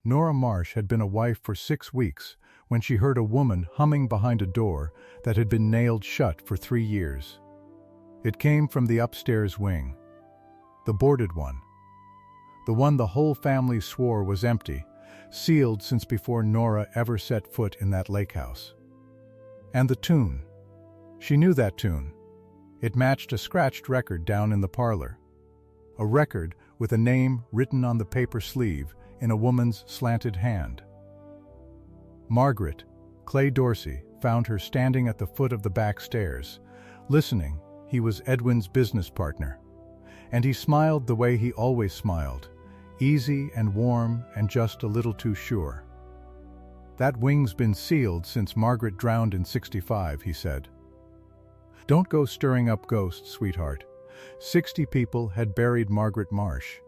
Nora Marsh had been a wife for 6 weeks when she heard a woman humming behind a door that had been nailed shut for 3 years. It came from the upstairs wing. The boarded one. The one the whole family swore was empty, sealed since before Nora ever set foot in that lake house. And the tune. She knew that tune. It matched a scratched record down in the parlor. A record with a name written on the paper sleeve in a woman's slanted hand. Margaret, Clay Dorsey, found her standing at the foot of the back stairs. Listening, he was Edwin's business partner. And he smiled the way he always smiled, easy and warm and just a little too sure. "That wing's been sealed since Margaret drowned in '65, he said. "Don't go stirring up ghosts, sweetheart. 60 people had buried Margaret Marsh.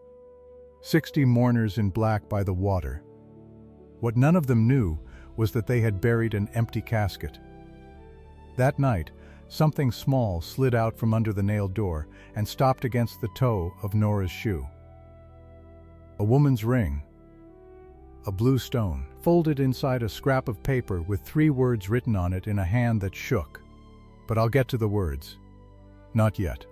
60 mourners in black by the water. What none of them knew was that they had buried an empty casket. That night, something small slid out from under the nailed door and stopped against the toe of Nora's shoe. A woman's ring. A blue stone, folded inside a scrap of paper with 3 words written on it in a hand that shook. But I'll get to the words. Not yet.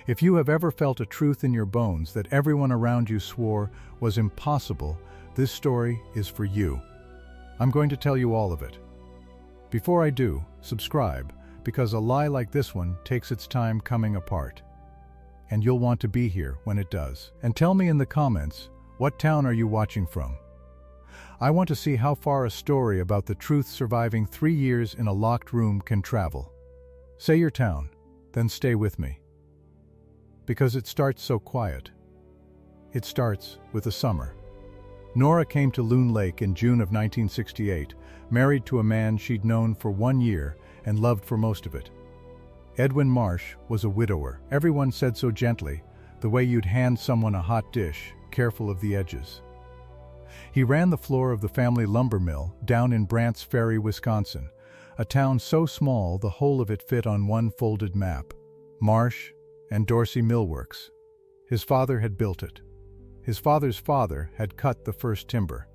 If you have ever felt a truth in your bones that everyone around you swore was impossible, this story is for you. I'm going to tell you all of it. Before I do, subscribe, because a lie like this one takes its time coming apart. And you'll want to be here when it does. And tell me in the comments, what town are you watching from? I want to see how far a story about the truth surviving 3 years in a locked room can travel. Say your town, then stay with me. Because it starts so quiet. It starts with the summer. Nora came to Loon Lake in June of 1968, married to a man she'd known for 1 year and loved for most of it. Edwin Marsh was a widower. Everyone said so gently, the way you'd hand someone a hot dish, careful of the edges. He ran the floor of the family lumber mill down in Brandt's Ferry, Wisconsin, a town so small the whole of it fit on one folded map. Marsh and Dorsey Millworks. His father had built it. His father's father had cut the first timber.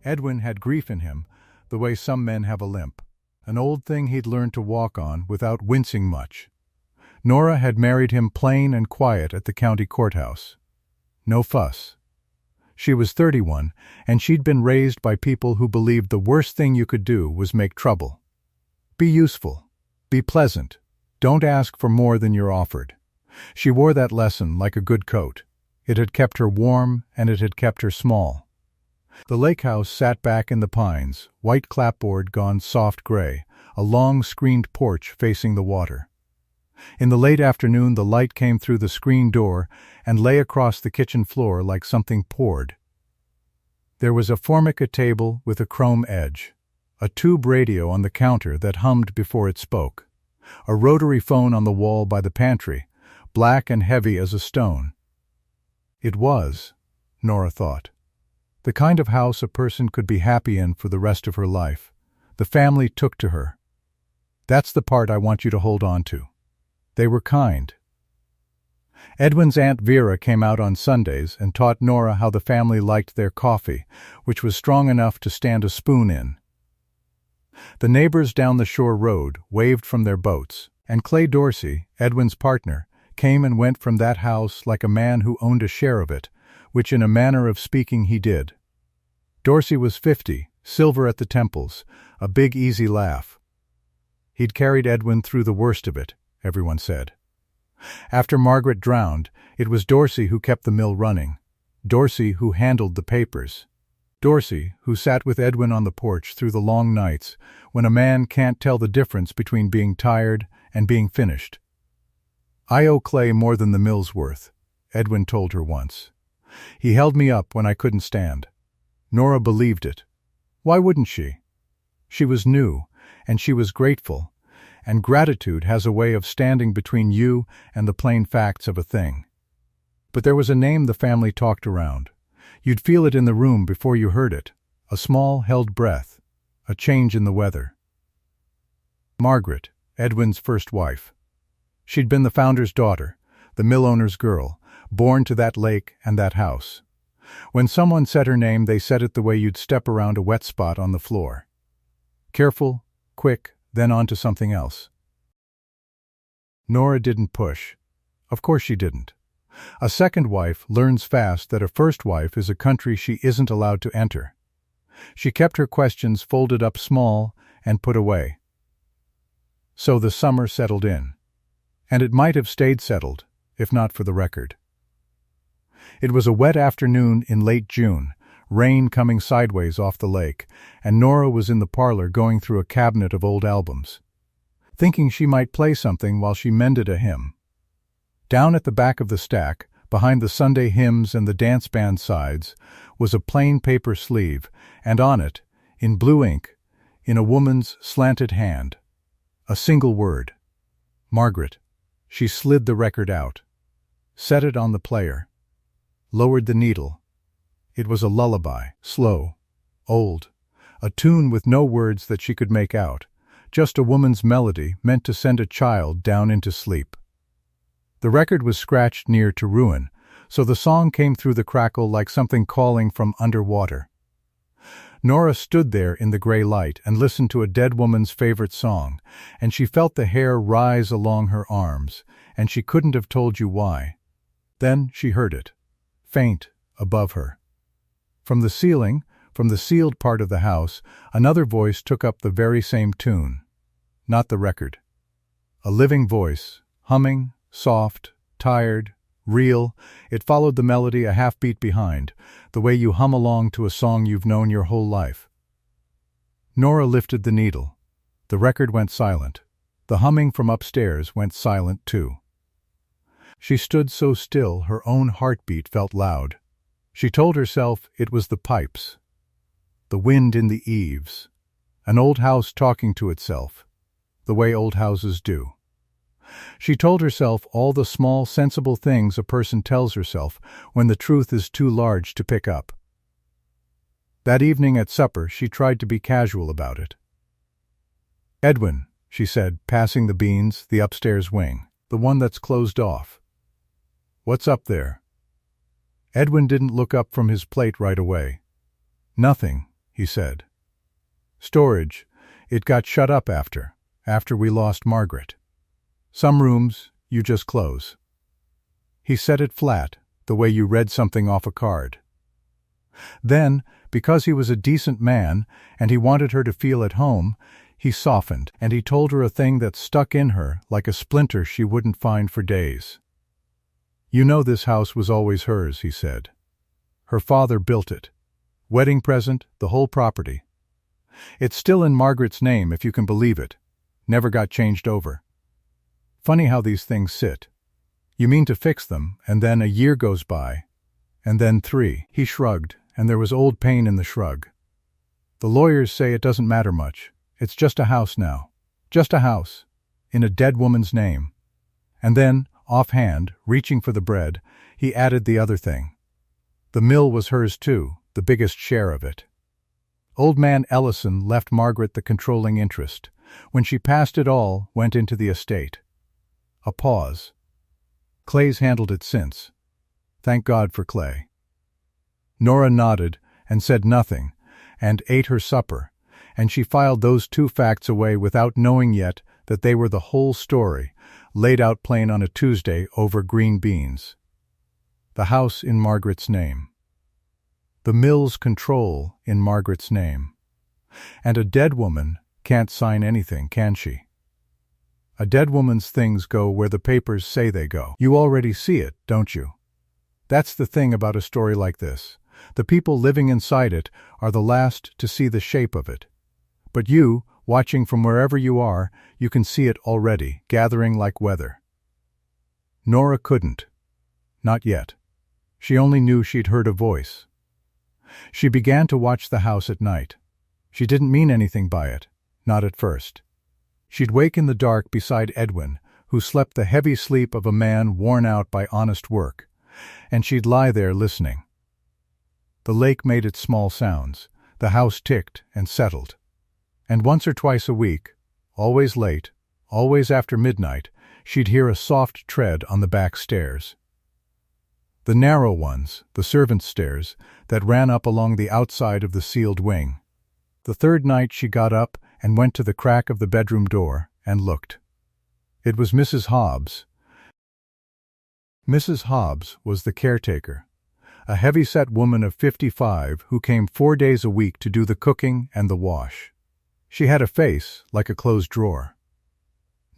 Edwin had grief in him, the way some men have a limp, an old thing he'd learned to walk on without wincing much. Nora had married him plain and quiet at the county courthouse. No fuss. She was 31, and she'd been raised by people who believed the worst thing you could do was make trouble. Be useful. Be pleasant. Don't ask for more than you're offered. She wore that lesson like a good coat. It had kept her warm, and it had kept her small. The lake house sat back in the pines, white clapboard gone soft gray, a long screened porch facing the water. In the late afternoon the light came through the screen door and lay across the kitchen floor like something poured. There was a formica table with a chrome edge, a tube radio on the counter that hummed before it spoke, a rotary phone on the wall by the pantry, black and heavy as a stone. It was, Nora thought, the kind of house a person could be happy in for the rest of her life. The family took to her. That's the part I want you to hold on to. They were kind. Edwin's Aunt Vera came out on Sundays and taught Nora how the family liked their coffee, which was strong enough to stand a spoon in. The neighbors down the shore road waved from their boats, and Clay Dorsey, Edwin's partner, came and went from that house like a man who owned a share of it, which in a manner of speaking he did. Dorsey was 50, silver at the temples, a big easy laugh. He'd carried Edwin through the worst of it, everyone said. After Margaret drowned, it was Dorsey who kept the mill running, Dorsey who handled the papers, Dorsey who sat with Edwin on the porch through the long nights when a man can't tell the difference between being tired and being finished. I owe Clay more than the mill's worth, Edwin told her once. He held me up when I couldn't stand. Nora believed it. Why wouldn't she? She was new, and she was grateful, and gratitude has a way of standing between you and the plain facts of a thing. But there was a name the family talked around. You'd feel it in the room before you heard it, a small held breath, a change in the weather. Margaret, Edwin's first wife. She'd been the founder's daughter, the mill owner's girl, born to that lake and that house. When someone said her name, they said it the way you'd step around a wet spot on the floor. Careful, quick, then on to something else. Nora didn't push. Of course she didn't. A second wife learns fast that a first wife is a country she isn't allowed to enter. She kept her questions folded up small and put away. So the summer settled in. And it might have stayed settled, if not for the record. It was a wet afternoon in late June, rain coming sideways off the lake, and Nora was in the parlor going through a cabinet of old albums, thinking she might play something while she mended a hymn. Down at the back of the stack, behind the Sunday hymns and the dance band sides, was a plain paper sleeve, and on it, in blue ink, in a woman's slanted hand, a single word: Margaret. She slid the record out, set it on the player, lowered the needle. It was a lullaby, slow, old, a tune with no words that she could make out, just a woman's melody meant to send a child down into sleep. The record was scratched near to ruin, so the song came through the crackle like something calling from underwater. Nora stood there in the gray light and listened to a dead woman's favorite song, and she felt the hair rise along her arms, and she couldn't have told you why. Then she heard it, faint, above her. From the ceiling, from the sealed part of the house, another voice took up the very same tune. Not the record. A living voice, humming, soft, tired, real. It followed the melody a half-beat behind, the way you hum along to a song you've known your whole life. Nora lifted the needle. The record went silent. The humming from upstairs went silent too. She stood so still her own heartbeat felt loud. She told herself it was the pipes, the wind in the eaves, an old house talking to itself, the way old houses do. She told herself all the small, sensible things a person tells herself when the truth is too large to pick up. That evening at supper she tried to be casual about it. "Edwin," she said, passing the beans, the upstairs wing, the one that's closed off. "What's up there?" Edwin didn't look up from his plate right away. "Nothing," he said. "Storage. It got shut up after we lost Margaret. Some rooms you just close." He said it flat, the way you read something off a card. Then, because he was a decent man and he wanted her to feel at home, he softened and he told her a thing that stuck in her like a splinter she wouldn't find for days. "You know this house was always hers," he said. "Her father built it. Wedding present, the whole property. It's still in Margaret's name, if you can believe it. Never got changed over. Funny how these things sit. You mean to fix them, and then a year goes by, and then 3. He shrugged, and there was old pain in the shrug. "The lawyers say it doesn't matter much. It's just a house now. Just a house. In a dead woman's name." And then, offhand, reaching for the bread, he added the other thing. The mill was hers too, the biggest share of it. Old man Ellison left Margaret the controlling interest. When she passed it all, went into the estate. A pause. "Clay's handled it since. Thank God for Clay." Nora nodded and said nothing, and ate her supper, and she filed those 2 facts away without knowing yet that they were the whole story, laid out plain on a Tuesday over green beans. The house in Margaret's name. The mill's control in Margaret's name. And a dead woman can't sign anything, can she? A dead woman's things go where the papers say they go. You already see it, don't you? That's the thing about a story like this. The people living inside it are the last to see the shape of it. But you, watching from wherever you are, you can see it already, gathering like weather. Nora couldn't. Not yet. She only knew she'd heard a voice. She began to watch the house at night. She didn't mean anything by it, not at first. She'd wake in the dark beside Edwin, who slept the heavy sleep of a man worn out by honest work, and she'd lie there listening. The lake made its small sounds, the house ticked and settled. And once or twice a week, always late, always after midnight, she'd hear a soft tread on the back stairs. The narrow ones, the servants' stairs, that ran up along the outside of the sealed wing. The third night she got up and went to the crack of the bedroom door and looked. It was Mrs. Hobbs. Mrs. Hobbs was the caretaker, a heavy-set woman of 55 who came 4 days a week to do the cooking and the wash. She had a face like a closed drawer.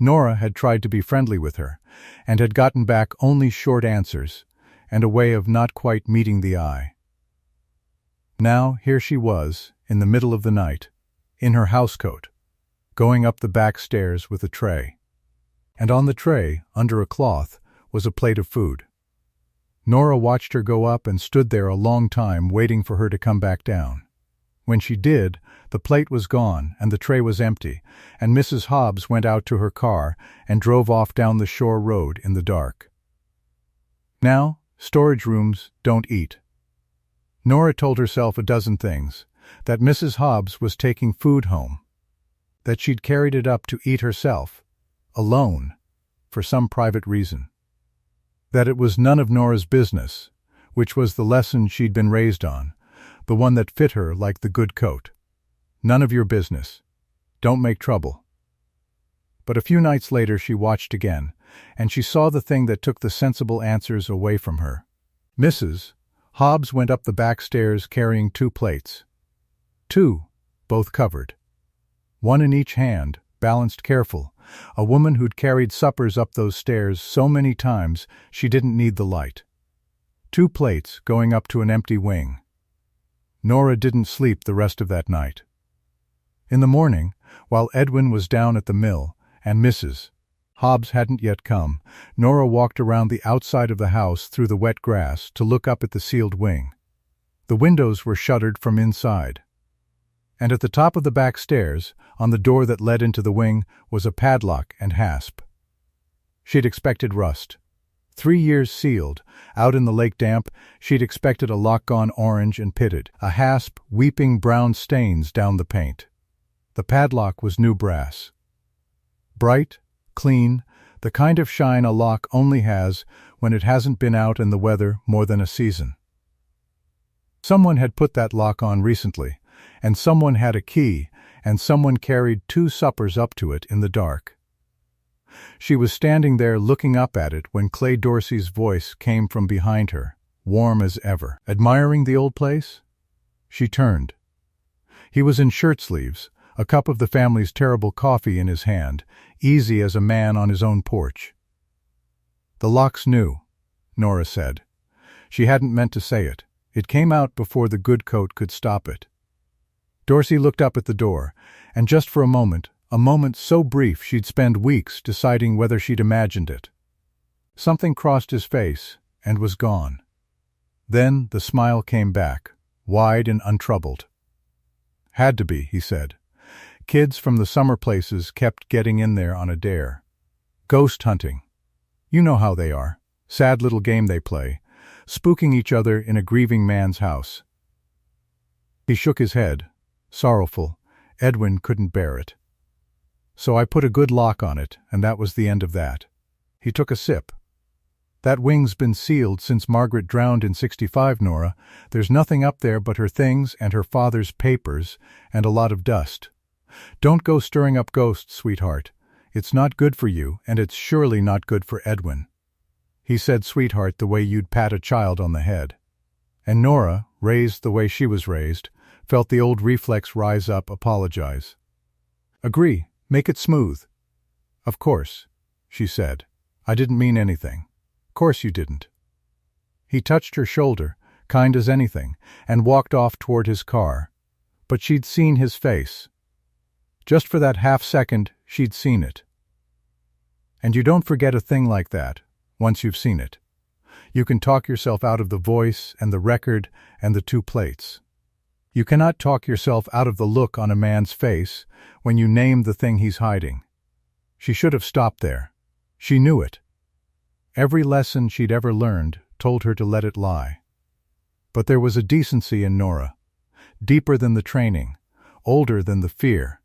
Nora had tried to be friendly with her, and had gotten back only short answers, and a way of not quite meeting the eye. Now here she was, in the middle of the night, in her housecoat, going up the back stairs with a tray. And on the tray, under a cloth, was a plate of food. Nora watched her go up and stood there a long time waiting for her to come back down. When she did, the plate was gone and the tray was empty, and Mrs. Hobbs went out to her car and drove off down the shore road in the dark. Now, storage rooms don't eat. Nora told herself a dozen things: that Mrs. Hobbs was taking food home, that she'd carried it up to eat herself, alone, for some private reason, that it was none of Nora's business, which was the lesson she'd been raised on, the one that fit her like the good coat. None of your business. Don't make trouble. But a few nights later she watched again, and she saw the thing that took the sensible answers away from her. Mrs. Hobbs went up the back stairs carrying 2 plates. 2, both covered. 1 in each hand, balanced careful, a woman who'd carried suppers up those stairs so many times she didn't need the light. 2 plates going up to an empty wing. Nora didn't sleep the rest of that night. In the morning, while Edwin was down at the mill, and Mrs. Hobbs hadn't yet come, Nora walked around the outside of the house through the wet grass to look up at the sealed wing. The windows were shuttered from inside. And at the top of the back stairs, on the door that led into the wing, was a padlock and hasp. She'd expected rust. 3 years sealed, out in the lake damp, she'd expected a lock gone orange and pitted, a hasp weeping brown stains down the paint. The padlock was new brass. Bright, clean, the kind of shine a lock only has when it hasn't been out in the weather more than a season. Someone had put that lock on recently, and someone had a key, and someone carried 2 suppers up to it in the dark. She was standing there looking up at it when Clay Dorsey's voice came from behind her, warm as ever. Admiring the old place? She turned. He was in shirt sleeves, a cup of the family's terrible coffee in his hand, easy as a man on his own porch. "The lock's new," Nora said. She hadn't meant to say it. It came out before the good coat could stop it. Dorsey looked up at the door, and just for a moment so brief she'd spend weeks deciding whether she'd imagined it. Something crossed his face and was gone. Then the smile came back, wide and untroubled. "Had to be," he said. "Kids from the summer places kept getting in there on a dare. Ghost hunting. You know how they are. Sad little game they play, spooking each other in a grieving man's house." He shook his head, sorrowful. Edwin couldn't bear it. "So I put a good lock on it, and that was the end of that." He took a sip. "That wing's been sealed since Margaret drowned in '65, Nora. There's nothing up there but her things and her father's papers and a lot of dust. Don't go stirring up ghosts, sweetheart. It's not good for you, and it's surely not good for Edwin." He said sweetheart the way you'd pat a child on the head. And Nora, raised the way she was raised, felt the old reflex rise up, apologize. "Agree. Make it smooth." "Of course," she said. "I didn't mean anything." "Course you didn't." He touched her shoulder, kind as anything, and walked off toward his car. But she'd seen his face. Just for that half second, she'd seen it. And you don't forget a thing like that, once you've seen it. You can talk yourself out of the voice and the record and the 2 plates. You cannot talk yourself out of the look on a man's face when you name the thing he's hiding. She should have stopped there. She knew it. Every lesson she'd ever learned told her to let it lie. But there was a decency in Nora, deeper than the training, older than the fear.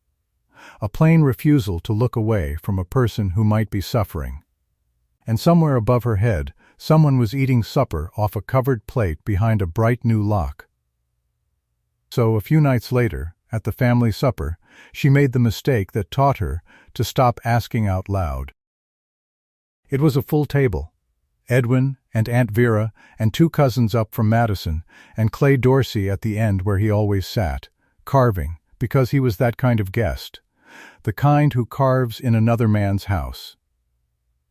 A plain refusal to look away from a person who might be suffering. And somewhere above her head, Someone was eating supper off a covered plate behind a bright new lock. So, a few nights later, at the family supper, she made the mistake that taught her to stop asking out loud. It was a full table. Edwin and Aunt Vera and 2 cousins up from Madison, and Clay Dorsey at the end where he always sat, carving, because he was that kind of guest, the kind who carves in another man's house.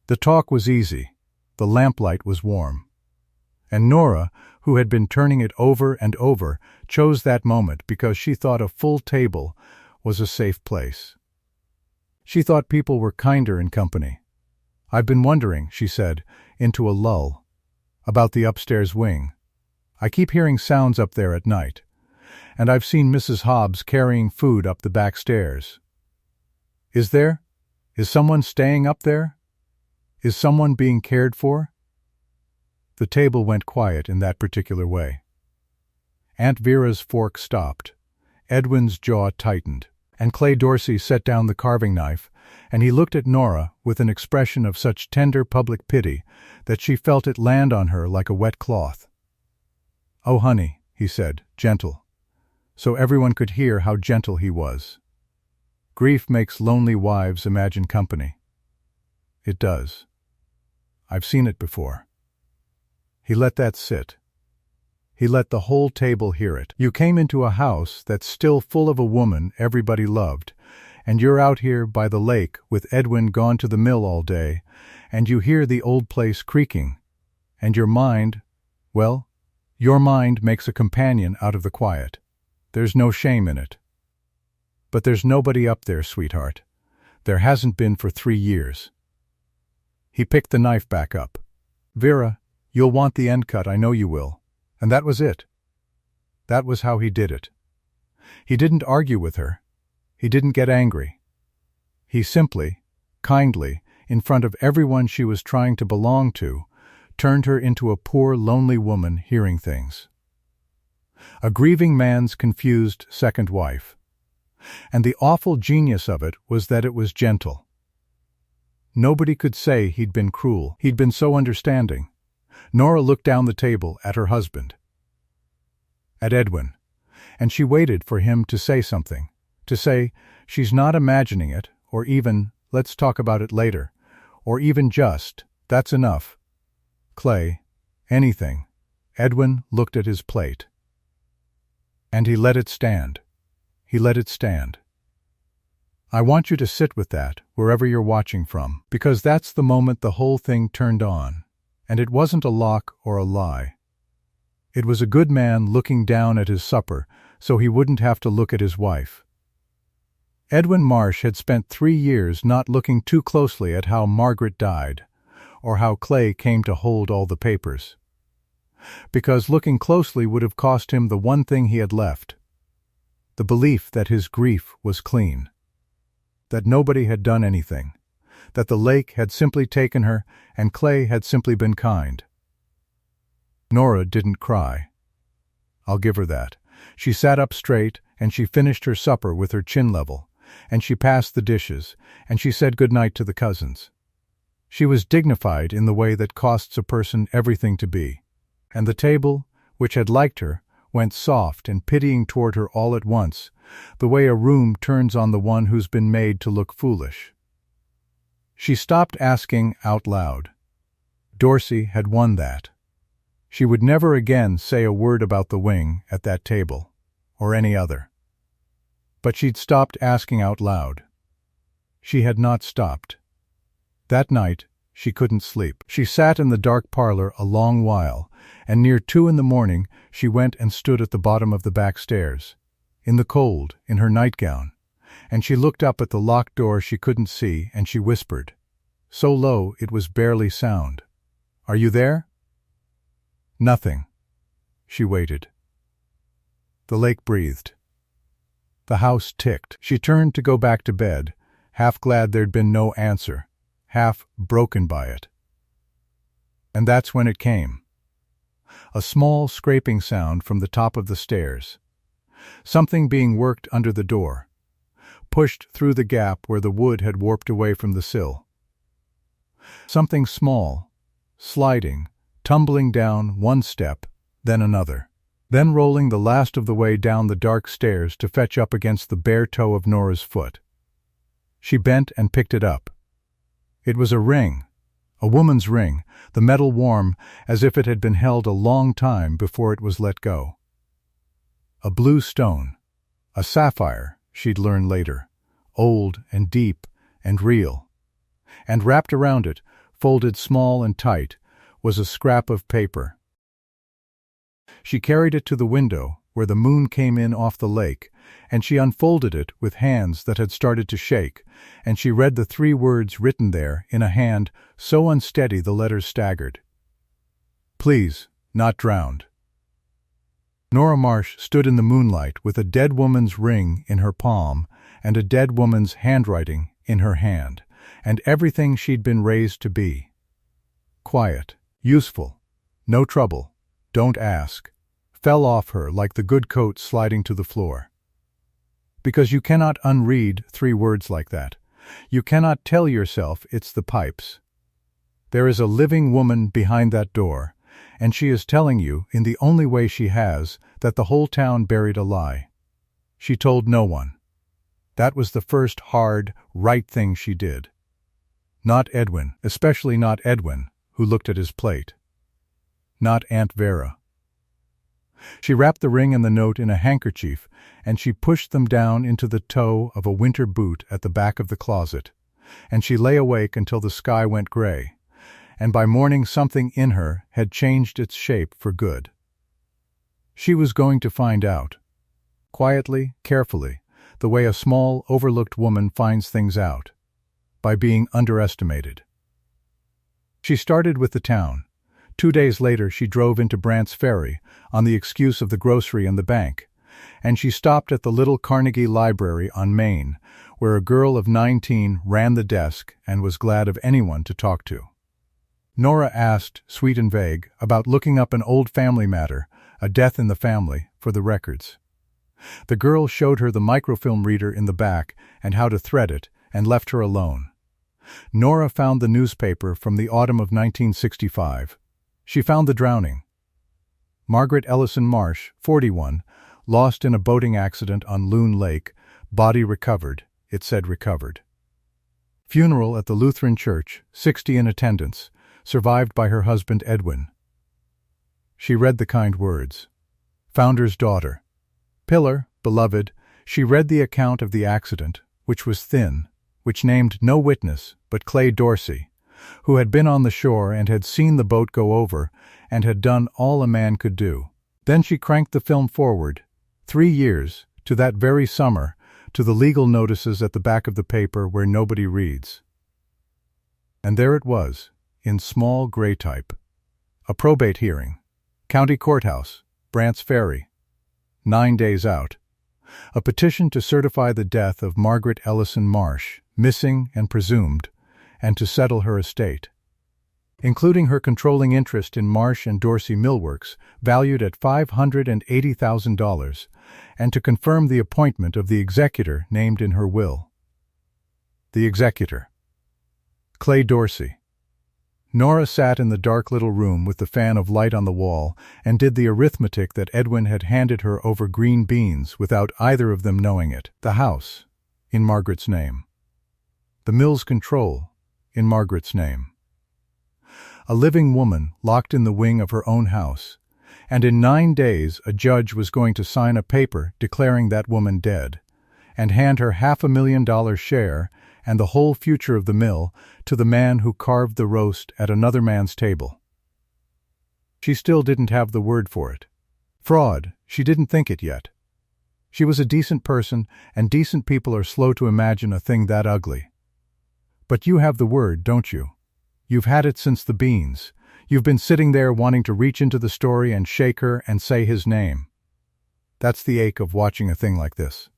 The talk was easy. The lamplight was warm. And Nora, who had been turning it over and over, chose that moment because she thought a full table was a safe place. She thought people were kinder in company. "I've been wondering," she said, into a lull, "about the upstairs wing. I keep hearing sounds up there at night, and I've seen Mrs. Hobbs carrying food up the back stairs. Is someone staying up there? Is someone being cared for?" The table went quiet in that particular way. Aunt Vera's fork stopped. Edwin's jaw tightened, and Clay Dorsey set down the carving knife, and he looked at Nora with an expression of such tender public pity that she felt it land on her like a wet cloth. "Oh, honey," he said, gentle, so everyone could hear how gentle he was. "Grief makes lonely wives imagine company. It does. I've seen it before." He let that sit. He let the whole table hear it. "You came into a house that's still full of a woman everybody loved, and you're out here by the lake with Edwin gone to the mill all day, and you hear the old place creaking, and your mind makes a companion out of the quiet. There's no shame in it. But there's nobody up there, sweetheart. There hasn't been for 3 years. He picked the knife back up. "Vera, you'll want the end cut, I know you will." And that was it. That was how he did it. He didn't argue with her. He didn't get angry. He simply, kindly, in front of everyone she was trying to belong to, turned her into a poor, lonely woman hearing things. A grieving man's confused second wife. And the awful genius of it was that it was gentle. Nobody could say he'd been cruel. He'd been so understanding. Nora looked down the table at her husband, at Edwin, and she waited for him to say something, to say, "She's not imagining it," or even, "Let's talk about it later," or even just, "That's enough." "Clay, anything." Edwin looked at his plate. And he let it stand. He let it stand. "I want you to sit with that, wherever you're watching from, because that's the moment the whole thing turned on. And it wasn't a lock or a lie. It was a good man looking down at his supper so he wouldn't have to look at his wife. Edwin Marsh had spent 3 years not looking too closely at how Margaret died, or how Clay came to hold all the papers. Because looking closely would have cost him the one thing he had left, the belief that his grief was clean, that nobody had done anything, that the lake had simply taken her and Clay had simply been kind. Nora didn't cry. I'll give her that. She sat up straight and she finished her supper with her chin level, and she passed the dishes, and she said good night to the cousins. She was dignified in the way that costs a person everything to be, and the table, which had liked her, went soft and pitying toward her all at once, the way a room turns on the one who's been made to look foolish. She stopped asking out loud. Dorsey had won that. She would never again say a word about the wing at that table, or any other. But she'd stopped asking out loud. She had not stopped. That night, she couldn't sleep. She sat in the dark parlor a long while, and near 2 a.m, she went and stood at the bottom of the back stairs, in the cold, in her nightgown, and she looked up at the locked door she couldn't see, and she whispered, so low it was barely sound, "Are you there?" Nothing. She waited. The lake breathed. The house ticked. She turned to go back to bed, half glad there'd been no answer, half broken by it. And that's when it came. A small scraping sound from the top of the stairs. Something being worked under the door, pushed through the gap where the wood had warped away from the sill. Something small, sliding, tumbling down one step, then another, then rolling the last of the way down the dark stairs to fetch up against the bare toe of Nora's foot. She bent and picked it up. It was a ring, a woman's ring, the metal warm as if it had been held a long time before it was let go. A blue stone, a sapphire, she'd learn later, old and deep and real. And wrapped around it, folded small and tight, was a scrap of paper. She carried it to the window, where the moon came in off the lake, and she unfolded it with hands that had started to shake, and she read the 3 words written there in a hand so unsteady the letters staggered. Please, not drowned. Nora Marsh stood in the moonlight with a dead woman's ring in her palm and a dead woman's handwriting in her hand, and everything she'd been raised to be. Quiet, useful, no trouble, don't ask, fell off her like the good coat sliding to the floor. Because you cannot unread 3 words like that. You cannot tell yourself it's the pipes. There is a living woman behind that door, and she is telling you, in the only way she has, that the whole town buried a lie. She told no one. That was the first hard, right thing she did. Not Edwin, especially not Edwin, who looked at his plate. Not Aunt Vera. She wrapped the ring and the note in a handkerchief, and she pushed them down into the toe of a winter boot at the back of the closet, and she lay awake until the sky went gray, and by morning something in her had changed its shape for good. She was going to find out. Quietly, carefully, the way a small, overlooked woman finds things out. By being underestimated. She started with the town. 2 days later she drove into Brandt's Ferry, on the excuse of the grocery and the bank, and she stopped at the little Carnegie Library on Main, where a girl of 19 ran the desk and was glad of anyone to talk to. Nora asked, sweet and vague, about looking up an old family matter, a death in the family, for the records. The girl showed her the microfilm reader in the back and how to thread it, and left her alone. Nora found the newspaper from the autumn of 1965. She found the drowning. Margaret Ellison Marsh, 41, lost in a boating accident on Loon Lake, body recovered, it said recovered. Funeral at the Lutheran Church, 60 in attendance, survived by her husband Edwin. She read the kind words. Founder's daughter. Pillar, beloved, she read the account of the accident, which was thin, which named no witness but Clay Dorsey, who had been on the shore and had seen the boat go over and had done all a man could do. Then she cranked the film forward, 3 years, to that very summer, to the legal notices at the back of the paper where nobody reads. And there it was, in small gray type. A probate hearing. County Courthouse, Brandt's Ferry. 9 days out. A petition to certify the death of Margaret Ellison Marsh, missing and presumed, and to settle her estate, including her controlling interest in Marsh and Dorsey Millworks, valued at $580,000, and to confirm the appointment of the executor named in her will. The executor. Clay Dorsey. Nora sat in the dark little room with the fan of light on the wall and did the arithmetic that Edwin had handed her over green beans without either of them knowing it. The house, in Margaret's name. The mill's control, in Margaret's name. A living woman locked in the wing of her own house, and in 9 days a judge was going to sign a paper declaring that woman dead, and hand her $500,000 share and the whole future of the mill to the man who carved the roast at another man's table. She still didn't have the word for it. Fraud, she didn't think it yet. She was a decent person, and decent people are slow to imagine a thing that ugly. But you have the word, don't you? You've had it since the beans. You've been sitting there wanting to reach into the story and shake her and say his name. That's the ache of watching a thing like this.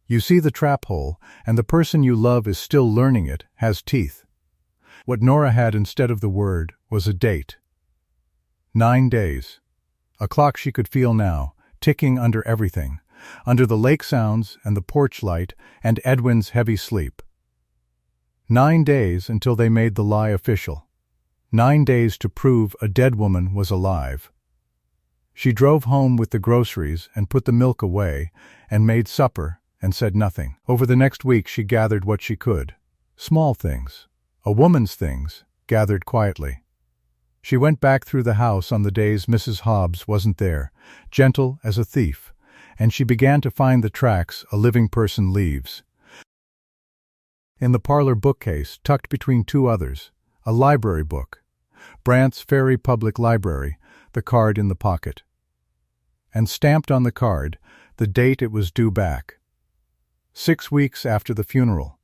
You see the trap hole, and the person you love is still learning it, has teeth. What Nora had instead of the word was a date. 9 days. A clock she could feel now, ticking under everything, under the lake sounds and the porch light and Edwin's heavy sleep. 9 days until they made the lie official. 9 days to prove a dead woman was alive. She drove home with the groceries and put the milk away and made supper and said nothing. Over the next week she gathered what she could. Small things, a woman's things, gathered quietly. She went back through the house on the days Mrs. Hobbs wasn't there, gentle as a thief, and she began to find the tracks a living person leaves. In the parlor bookcase, tucked between two others, a library book, Brandt's Ferry Public Library, the card in the pocket. And stamped on the card, the date it was due back. 6 weeks after the funeral.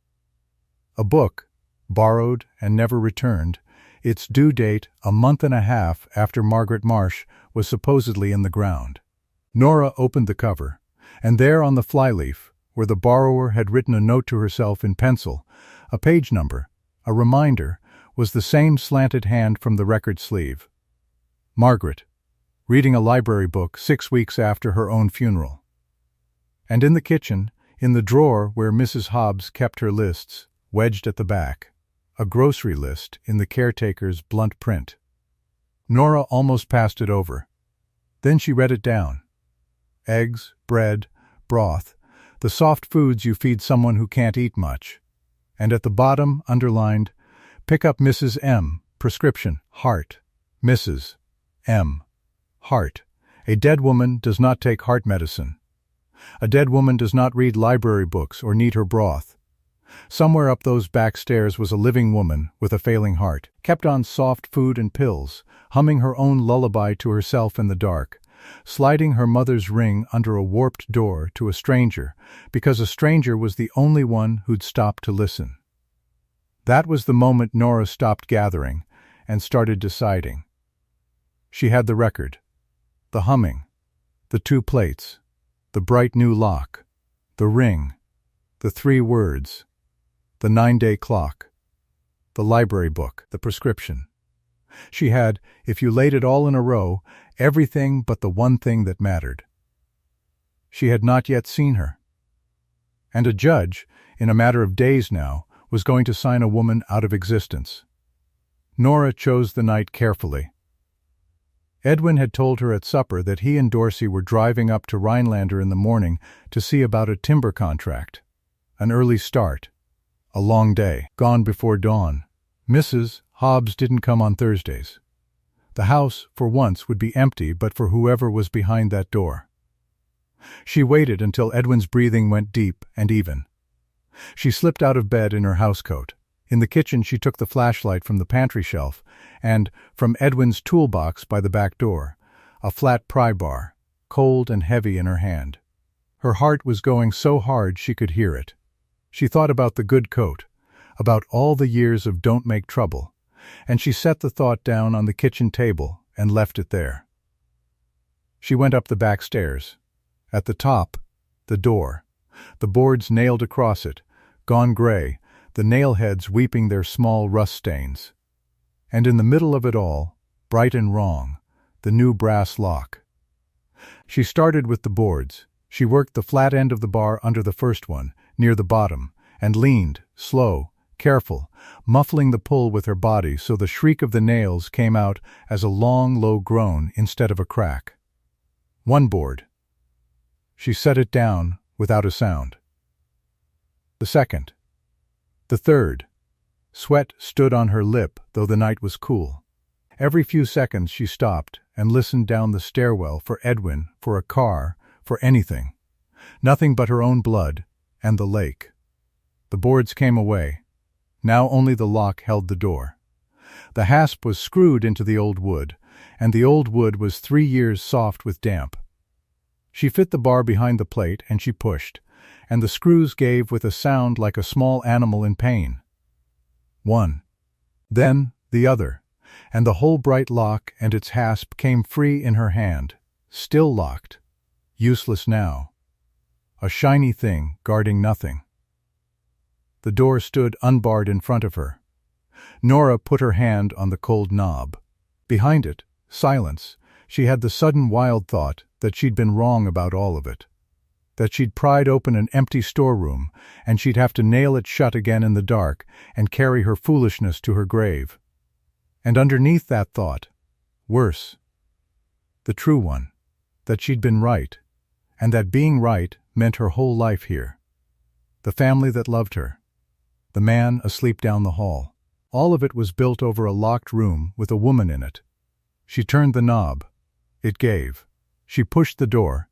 A book, borrowed and never returned, its due date a month and a half after Margaret Marsh was supposedly in the ground. Nora opened the cover, and there on the flyleaf, where the borrower had written a note to herself in pencil, a page number, a reminder, was the same slanted hand from the record sleeve. Margaret, reading a library book 6 weeks after her own funeral. And in the kitchen, in the drawer where Mrs. Hobbs kept her lists, wedged at the back, a grocery list in the caretaker's blunt print. Nora almost passed it over. Then she read it down. Eggs, bread, broth, the soft foods you feed someone who can't eat much. And at the bottom, underlined, pick up Mrs. M, prescription, heart. Mrs. M. Heart. A dead woman does not take heart medicine. A dead woman does not read library books or need her broth. Somewhere up those back stairs was a living woman with a failing heart, kept on soft food and pills, humming her own lullaby to herself in the dark, sliding her mother's ring under a warped door to a stranger, because a stranger was the only one who'd stop to listen. That was the moment Nora stopped gathering and started deciding. She had the record, the humming, the 2 plates, the bright new lock, the ring, the 3 words, the 9-day clock, the library book, the prescription. She had, if you laid it all in a row, everything but the one thing that mattered. She had not yet seen her. And a judge, in a matter of days now, was going to sign a woman out of existence. Nora chose the night carefully. Edwin had told her at supper that he and Dorsey were driving up to Rhinelander in the morning to see about a timber contract. An early start. A long day. Gone before dawn. Mrs. Hobbs didn't come on Thursdays. The house, for once, would be empty but for whoever was behind that door. She waited until Edwin's breathing went deep and even. She slipped out of bed in her housecoat. In the kitchen she took the flashlight from the pantry shelf and, from Edwin's toolbox by the back door, a flat pry bar, cold and heavy in her hand. Her heart was going so hard she could hear it. She thought about the good coat, about all the years of don't make trouble, and she set the thought down on the kitchen table and left it there. She went up the back stairs. At the top, the door, the boards nailed across it, gone gray, the nail heads weeping their small rust stains. And in the middle of it all, bright and wrong, the new brass lock. She started with the boards. She worked the flat end of the bar under the first one, near the bottom, and leaned, slow, careful, muffling the pull with her body so the shriek of the nails came out as a long, low groan instead of a crack. One board. She set it down without a sound. The second. The third. Sweat stood on her lip, though the night was cool. Every few seconds she stopped and listened down the stairwell for Edwin, for a car, for anything. Nothing but her own blood and the lake. The boards came away. Now only the lock held the door. The hasp was screwed into the old wood, and the old wood was 3 years soft with damp. She fit the bar behind the plate and she pushed, and the screws gave with a sound like a small animal in pain. One. Then the other, and the whole bright lock and its hasp came free in her hand, still locked, useless now. A shiny thing guarding nothing. The door stood unbarred in front of her. Nora put her hand on the cold knob. Behind it, silence, she had the sudden wild thought that she'd been wrong about all of it. That she'd pried open an empty storeroom, and she'd have to nail it shut again in the dark and carry her foolishness to her grave. And underneath that thought, worse, the true one, that she'd been right, and that being right meant her whole life here. The family that loved her. The man asleep down the hall. All of it was built over a locked room with a woman in it. She turned the knob. It gave. She pushed the door,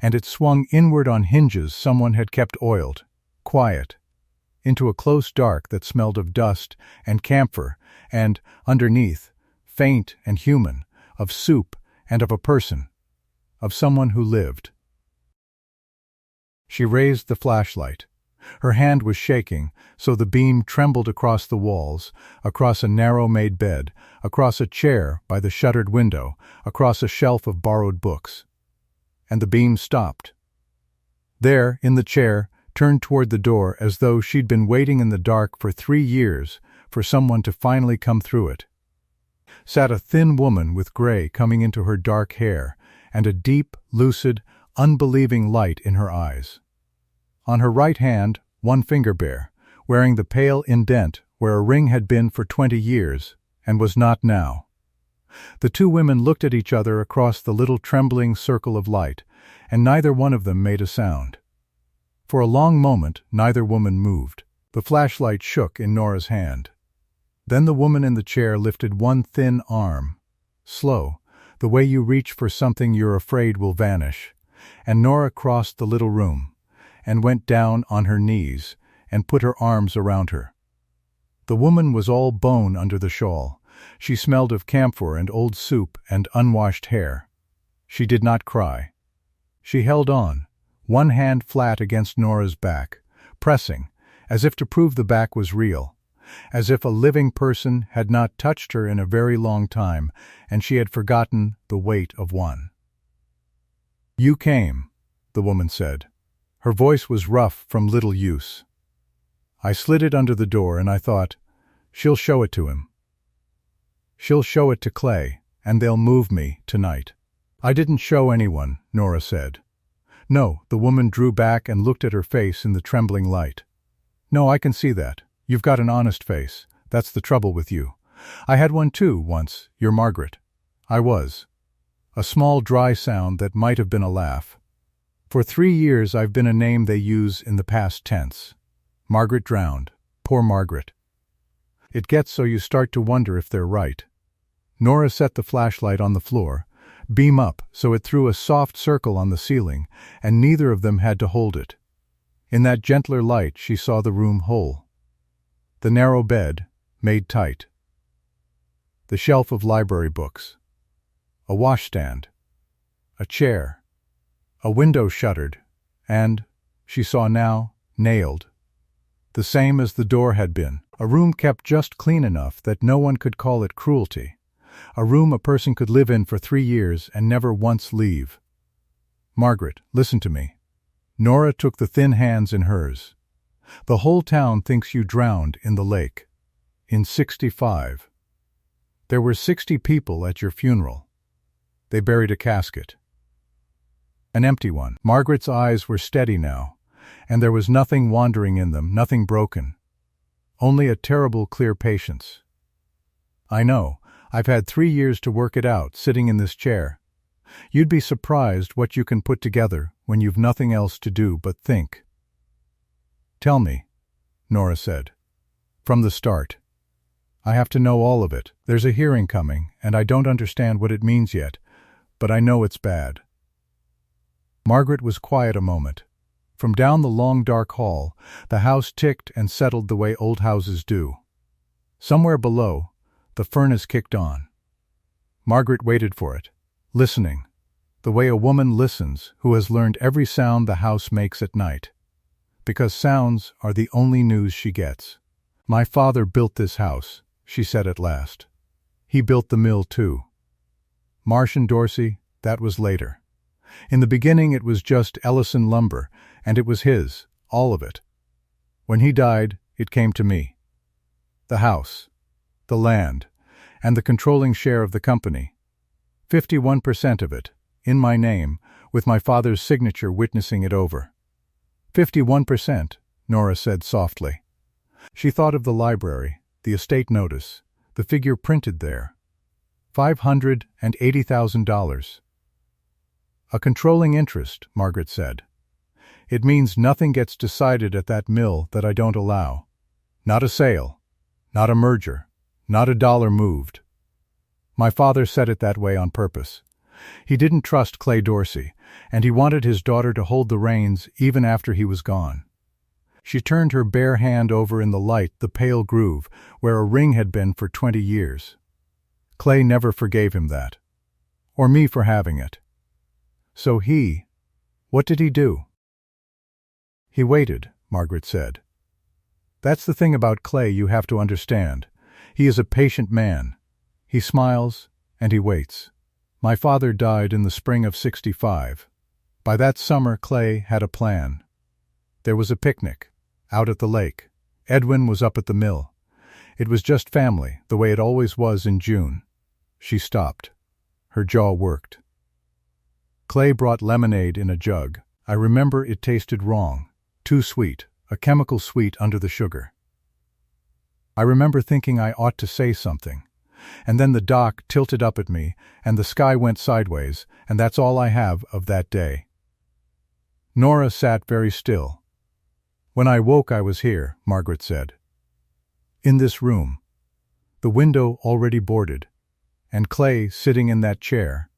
and it swung inward on hinges someone had kept oiled, quiet, into a close dark that smelled of dust and camphor and, underneath, faint and human, of soup and of a person, of someone who lived. She raised the flashlight. Her hand was shaking, so the beam trembled across the walls, across a narrow-made bed, across a chair by the shuttered window, across a shelf of borrowed books. And the beam stopped. There, in the chair, turned toward the door as though she'd been waiting in the dark for 3 years for someone to finally come through it, sat a thin woman with gray coming into her dark hair and a deep, lucid, unbelieving light in her eyes. On her right hand, one finger bare, wearing the pale indent where a ring had been for 20 years and was not now. The two women looked at each other across the little trembling circle of light, and neither one of them made a sound. For a long moment, neither woman moved. The flashlight shook in Nora's hand. Then the woman in the chair lifted one thin arm, slow, the way you reach for something you're afraid will vanish, and Nora crossed the little room and went down on her knees and put her arms around her. The woman was all bone under the shawl. She smelled of camphor and old soup and unwashed hair. She did not cry. She held on, one hand flat against Nora's back, pressing, as if to prove the back was real, as if a living person had not touched her in a very long time and she had forgotten the weight of one. "You came," the woman said. Her voice was rough from little use. "I slid it under the door and I thought, she'll show it to him. She'll show it to Clay, and they'll move me tonight." "I didn't show anyone," Nora said. "No," the woman drew back and looked at her face in the trembling light. "No, I can see that. You've got an honest face. That's the trouble with you. I had one too, once. You're Margaret." "I was." A small dry sound that might have been a laugh. "For 3 years I've been a name they use in the past tense. Margaret drowned. Poor Margaret. It gets so you start to wonder if they're right." Nora set the flashlight on the floor, beam up so it threw a soft circle on the ceiling, and neither of them had to hold it. In that gentler light she saw the room whole. The narrow bed, made tight. The shelf of library books. A washstand. A chair. A window shuttered, and, she saw now, nailed. The same as the door had been. A room kept just clean enough that no one could call it cruelty. A room a person could live in for 3 years and never once leave. "Margaret, listen to me." Nora took the thin hands in hers. "The whole town thinks you drowned in the lake. In 65. There were 60 people at your funeral. They buried a casket. An empty one." Margaret's eyes were steady now, and there was nothing wandering in them, nothing broken. Only a terrible clear patience. "I know. I've had 3 years to work it out, sitting in this chair. You'd be surprised what you can put together when you've nothing else to do but think." "Tell me," Nora said. "From the start. I have to know all of it. There's a hearing coming, and I don't understand what it means yet, but I know it's bad." Margaret was quiet a moment. From down the long dark hall, the house ticked and settled the way old houses do. Somewhere below, the furnace kicked on. Margaret waited for it, listening, the way a woman listens who has learned every sound the house makes at night. Because sounds are the only news she gets. "My father built this house," she said at last. "He built the mill too. Marsh and Dorsey, that was later. In the beginning it was just Ellison lumber, and it was his, all of it. When he died, it came to me. The house, the land, and the controlling share of the company. 51% of it, in my name, with my father's signature witnessing it over." 51%, Nora said softly. She thought of the library, the estate notice, the figure printed there. $580,000. A controlling interest, Margaret said. It means nothing gets decided at that mill that I don't allow. Not a sale, not a merger, not a dollar moved. My father said it that way on purpose. He didn't trust Clay Dorsey, and he wanted his daughter to hold the reins even after he was gone. She turned her bare hand over in the light, the pale groove, where a ring had been for 20 years. Clay never forgave him that. Or me for having it. So what did he do? He waited, Margaret said. That's the thing about Clay you have to understand. He is a patient man. He smiles, and he waits. My father died in the spring of '65. By that summer, Clay had a plan. There was a picnic, out at the lake. Edwin was up at the mill. It was just family, the way it always was in June. She stopped. Her jaw worked. Clay brought lemonade in a jug. I remember it tasted wrong. Too sweet, a chemical sweet under the sugar. I remember thinking I ought to say something. And then the dock tilted up at me, and the sky went sideways, and that's all I have of that day. Nora sat very still. When I woke I was here, Margaret said. In this room. The window already boarded. And Clay sitting in that chair.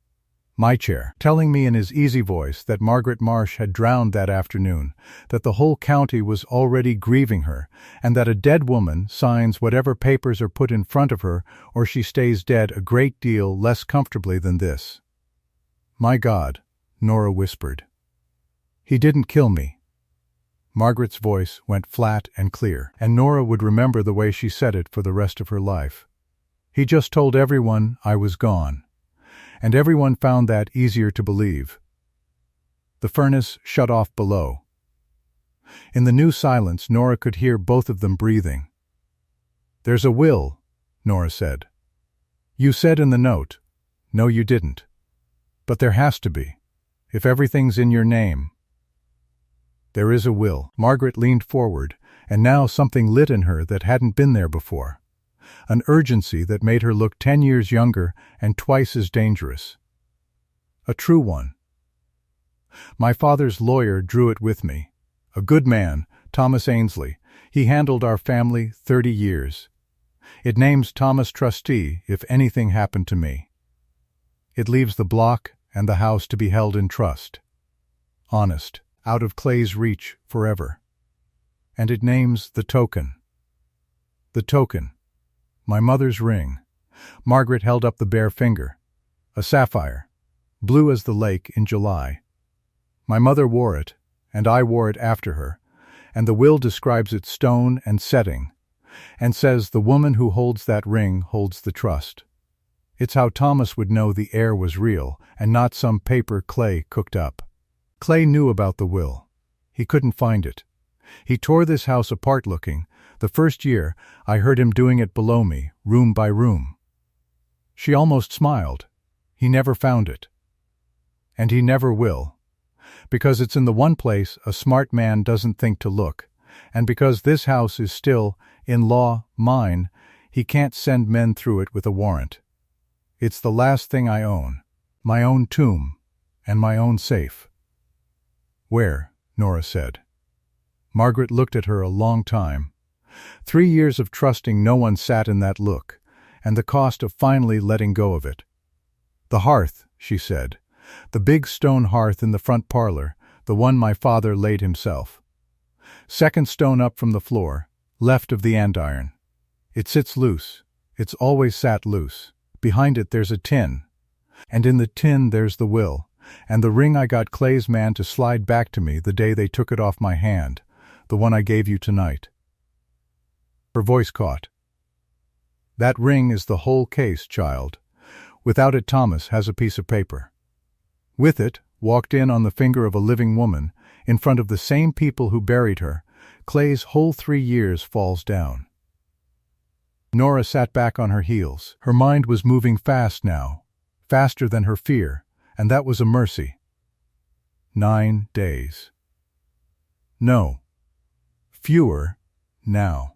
My chair, telling me in his easy voice that Margaret Marsh had drowned that afternoon, that the whole county was already grieving her, and that a dead woman signs whatever papers are put in front of her or she stays dead a great deal less comfortably than this. My God, Nora whispered. He didn't kill me. Margaret's voice went flat and clear, and Nora would remember the way she said it for the rest of her life. He just told everyone I was gone. And everyone found that easier to believe. The furnace shut off below. In the new silence, Nora could hear both of them breathing. There's a will, Nora said. You said in the note. No, you didn't. But there has to be, if everything's in your name. There is a will. Margaret leaned forward, and now something lit in her that hadn't been there before. An urgency that made her look 10 years younger and twice as dangerous. A true one. My father's lawyer drew it with me. A good man, Thomas Ainsley. He handled our family 30 years. It names Thomas trustee if anything happened to me. It leaves the block and the house to be held in trust. Honest, out of Clay's reach forever. And it names the token. The token. My mother's ring. Margaret held up the bare finger. A sapphire, blue as the lake in July. My mother wore it, and I wore it after her, and the will describes its stone and setting, and says the woman who holds that ring holds the trust. It's how Thomas would know the heir was real, and not some paper Clay cooked up. Clay knew about the will. He couldn't find it. He tore this house apart looking. The first year, I heard him doing it below me, room by room. She almost smiled. He never found it. And he never will. Because it's in the one place a smart man doesn't think to look, and because this house is still, in law, mine, he can't send men through it with a warrant. It's the last thing I own. My own tomb, and my own safe. Where? Nora said. Margaret looked at her a long time. 3 years of trusting no one sat in that look, and the cost of finally letting go of it. The hearth, she said. The big stone hearth in the front parlor, the one my father laid himself. Second stone up from the floor, left of the andiron. It sits loose. It's always sat loose. Behind it there's a tin. And in the tin there's the will, and the ring I got Clay's man to slide back to me the day they took it off my hand, the one I gave you tonight. Her voice caught. That ring is the whole case, child. Without it Thomas has a piece of paper. With it, walked in on the finger of a living woman, in front of the same people who buried her, Clay's whole 3 years falls down. Nora sat back on her heels. Her mind was moving fast now, faster than her fear, and that was a mercy. 9 days. No. Fewer, now.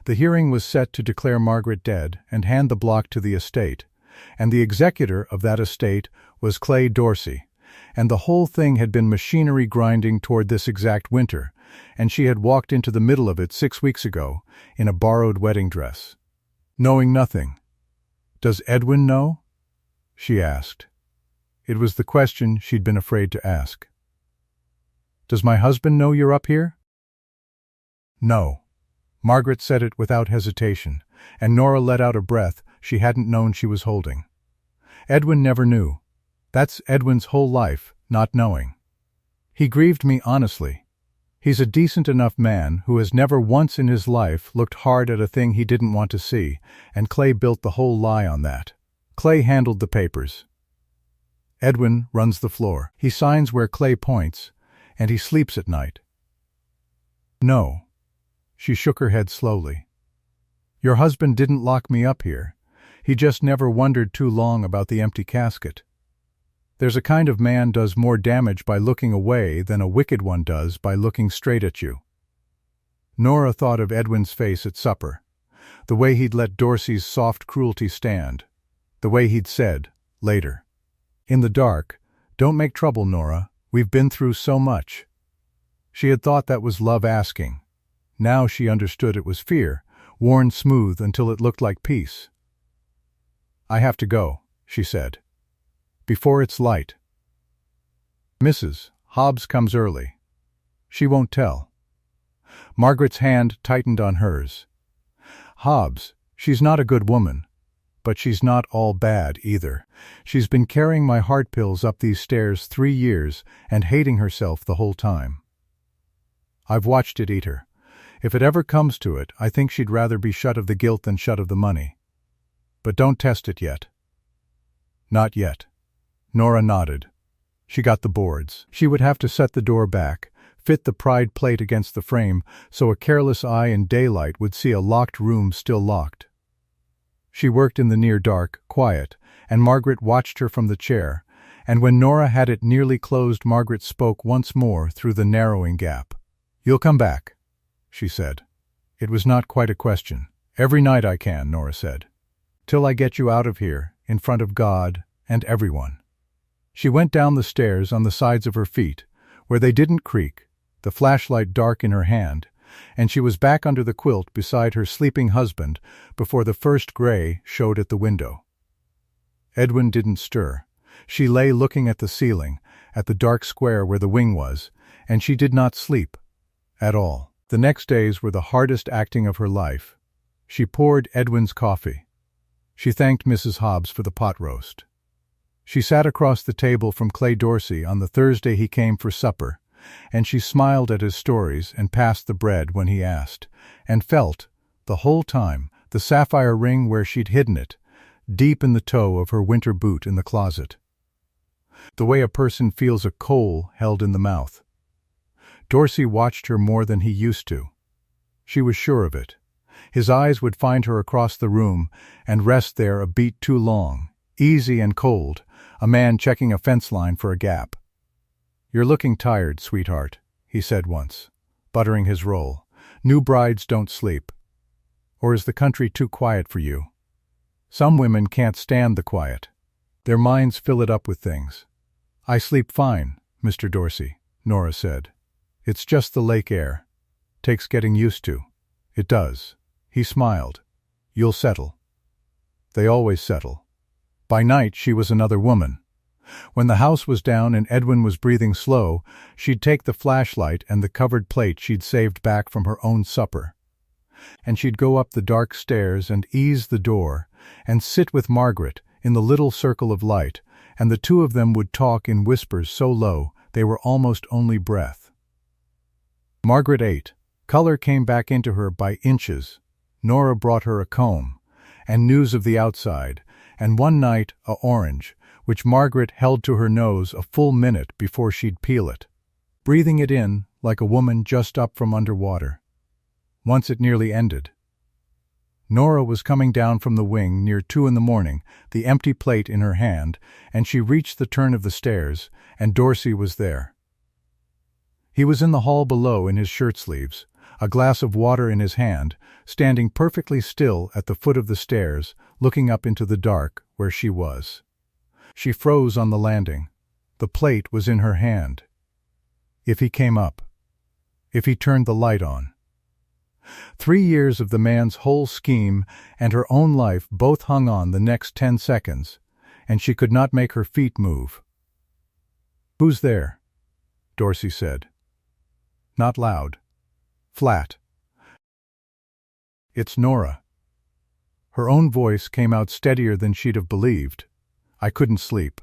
The hearing was set to declare Margaret dead and hand the block to the estate, and the executor of that estate was Clay Dorsey, and the whole thing had been machinery grinding toward this exact winter, and she had walked into the middle of it 6 weeks ago in a borrowed wedding dress. Knowing nothing. "Does Edwin know?" she asked. It was the question she'd been afraid to ask. "Does my husband know you're up here?" "No." Margaret said it without hesitation, and Nora let out a breath she hadn't known she was holding. "Edwin never knew. That's Edwin's whole life, not knowing. He grieved me honestly. He's a decent enough man who has never once in his life looked hard at a thing he didn't want to see, and Clay built the whole lie on that. Clay handled the papers. Edwin runs the floor. He signs where Clay points, and he sleeps at night." "No." She shook her head slowly. "Your husband didn't lock me up here. He just never wondered too long about the empty casket. There's a kind of man does more damage by looking away than a wicked one does by looking straight at you." Nora thought of Edwin's face at supper, the way he'd let Dorsey's soft cruelty stand, the way he'd said, later, "In the dark, don't make trouble, Nora, we've been through so much." She had thought that was love asking. Now she understood it was fear, worn smooth until it looked like peace. "I have to go," she said. "Before it's light. Mrs. Hobbs comes early. She won't tell." Margaret's hand tightened on hers. "Hobbs, she's not a good woman, but she's not all bad either. She's been carrying my heart pills up these stairs 3 years and hating herself the whole time. I've watched it eat her. If it ever comes to it, I think she'd rather be shut of the guilt than shut of the money. But don't test it yet." "Not yet." Nora nodded. She got the boards. She would have to set the door back, fit the pride plate against the frame so a careless eye in daylight would see a locked room still locked. She worked in the near dark, quiet, and Margaret watched her from the chair, and when Nora had it nearly closed, Margaret spoke once more through the narrowing gap. "You'll come back," she said. It was not quite a question. "Every night I can," Nora said. "Till I get you out of here, in front of God and everyone." She went down the stairs on the sides of her feet, where they didn't creak, the flashlight dark in her hand, and she was back under the quilt beside her sleeping husband before the first gray showed at the window. Edwin didn't stir. She lay looking at the ceiling, at the dark square where the wing was, and she did not sleep. At all. The next days were the hardest acting of her life. She poured Edwin's coffee. She thanked Mrs. Hobbs for the pot roast. She sat across the table from Clay Dorsey on the Thursday he came for supper, and she smiled at his stories and passed the bread when he asked, and felt, the whole time, the sapphire ring where she'd hidden it, deep in the toe of her winter boot in the closet. The way a person feels a coal held in the mouth. Dorsey watched her more than he used to. She was sure of it. His eyes would find her across the room and rest there a beat too long, easy and cold, a man checking a fence line for a gap. "You're looking tired, sweetheart," he said once, buttering his roll. "New brides don't sleep. Or is the country too quiet for you? Some women can't stand the quiet. Their minds fill it up with things." "I sleep fine, Mr. Dorsey," Nora said. "It's just the lake air. Takes getting used to." "It does." He smiled. "You'll settle." They always settle. By night she was another woman. When the house was down and Edwin was breathing slow, she'd take the flashlight and the covered plate she'd saved back from her own supper. And she'd go up the dark stairs and ease the door and sit with Margaret in the little circle of light, and the two of them would talk in whispers so low they were almost only breath. Margaret ate. Color came back into her by inches. Nora brought her a comb, and news of the outside, and one night a orange, which Margaret held to her nose a full minute before she'd peel it, breathing it in like a woman just up from underwater. Once it nearly ended. Nora was coming down from the wing near 2 a.m, the empty plate in her hand, and she reached the turn of the stairs, and Dorsey was there. He was in the hall below in his shirt sleeves, a glass of water in his hand, standing perfectly still at the foot of the stairs, looking up into the dark where she was. She froze on the landing. The plate was in her hand. If he came up. If he turned the light on. 3 years of the man's whole scheme and her own life both hung on the next 10 seconds, and she could not make her feet move. "Who's there?" Dorsey said. Not loud. Flat. "It's Nora." Her own voice came out steadier than she'd have believed. "I couldn't sleep.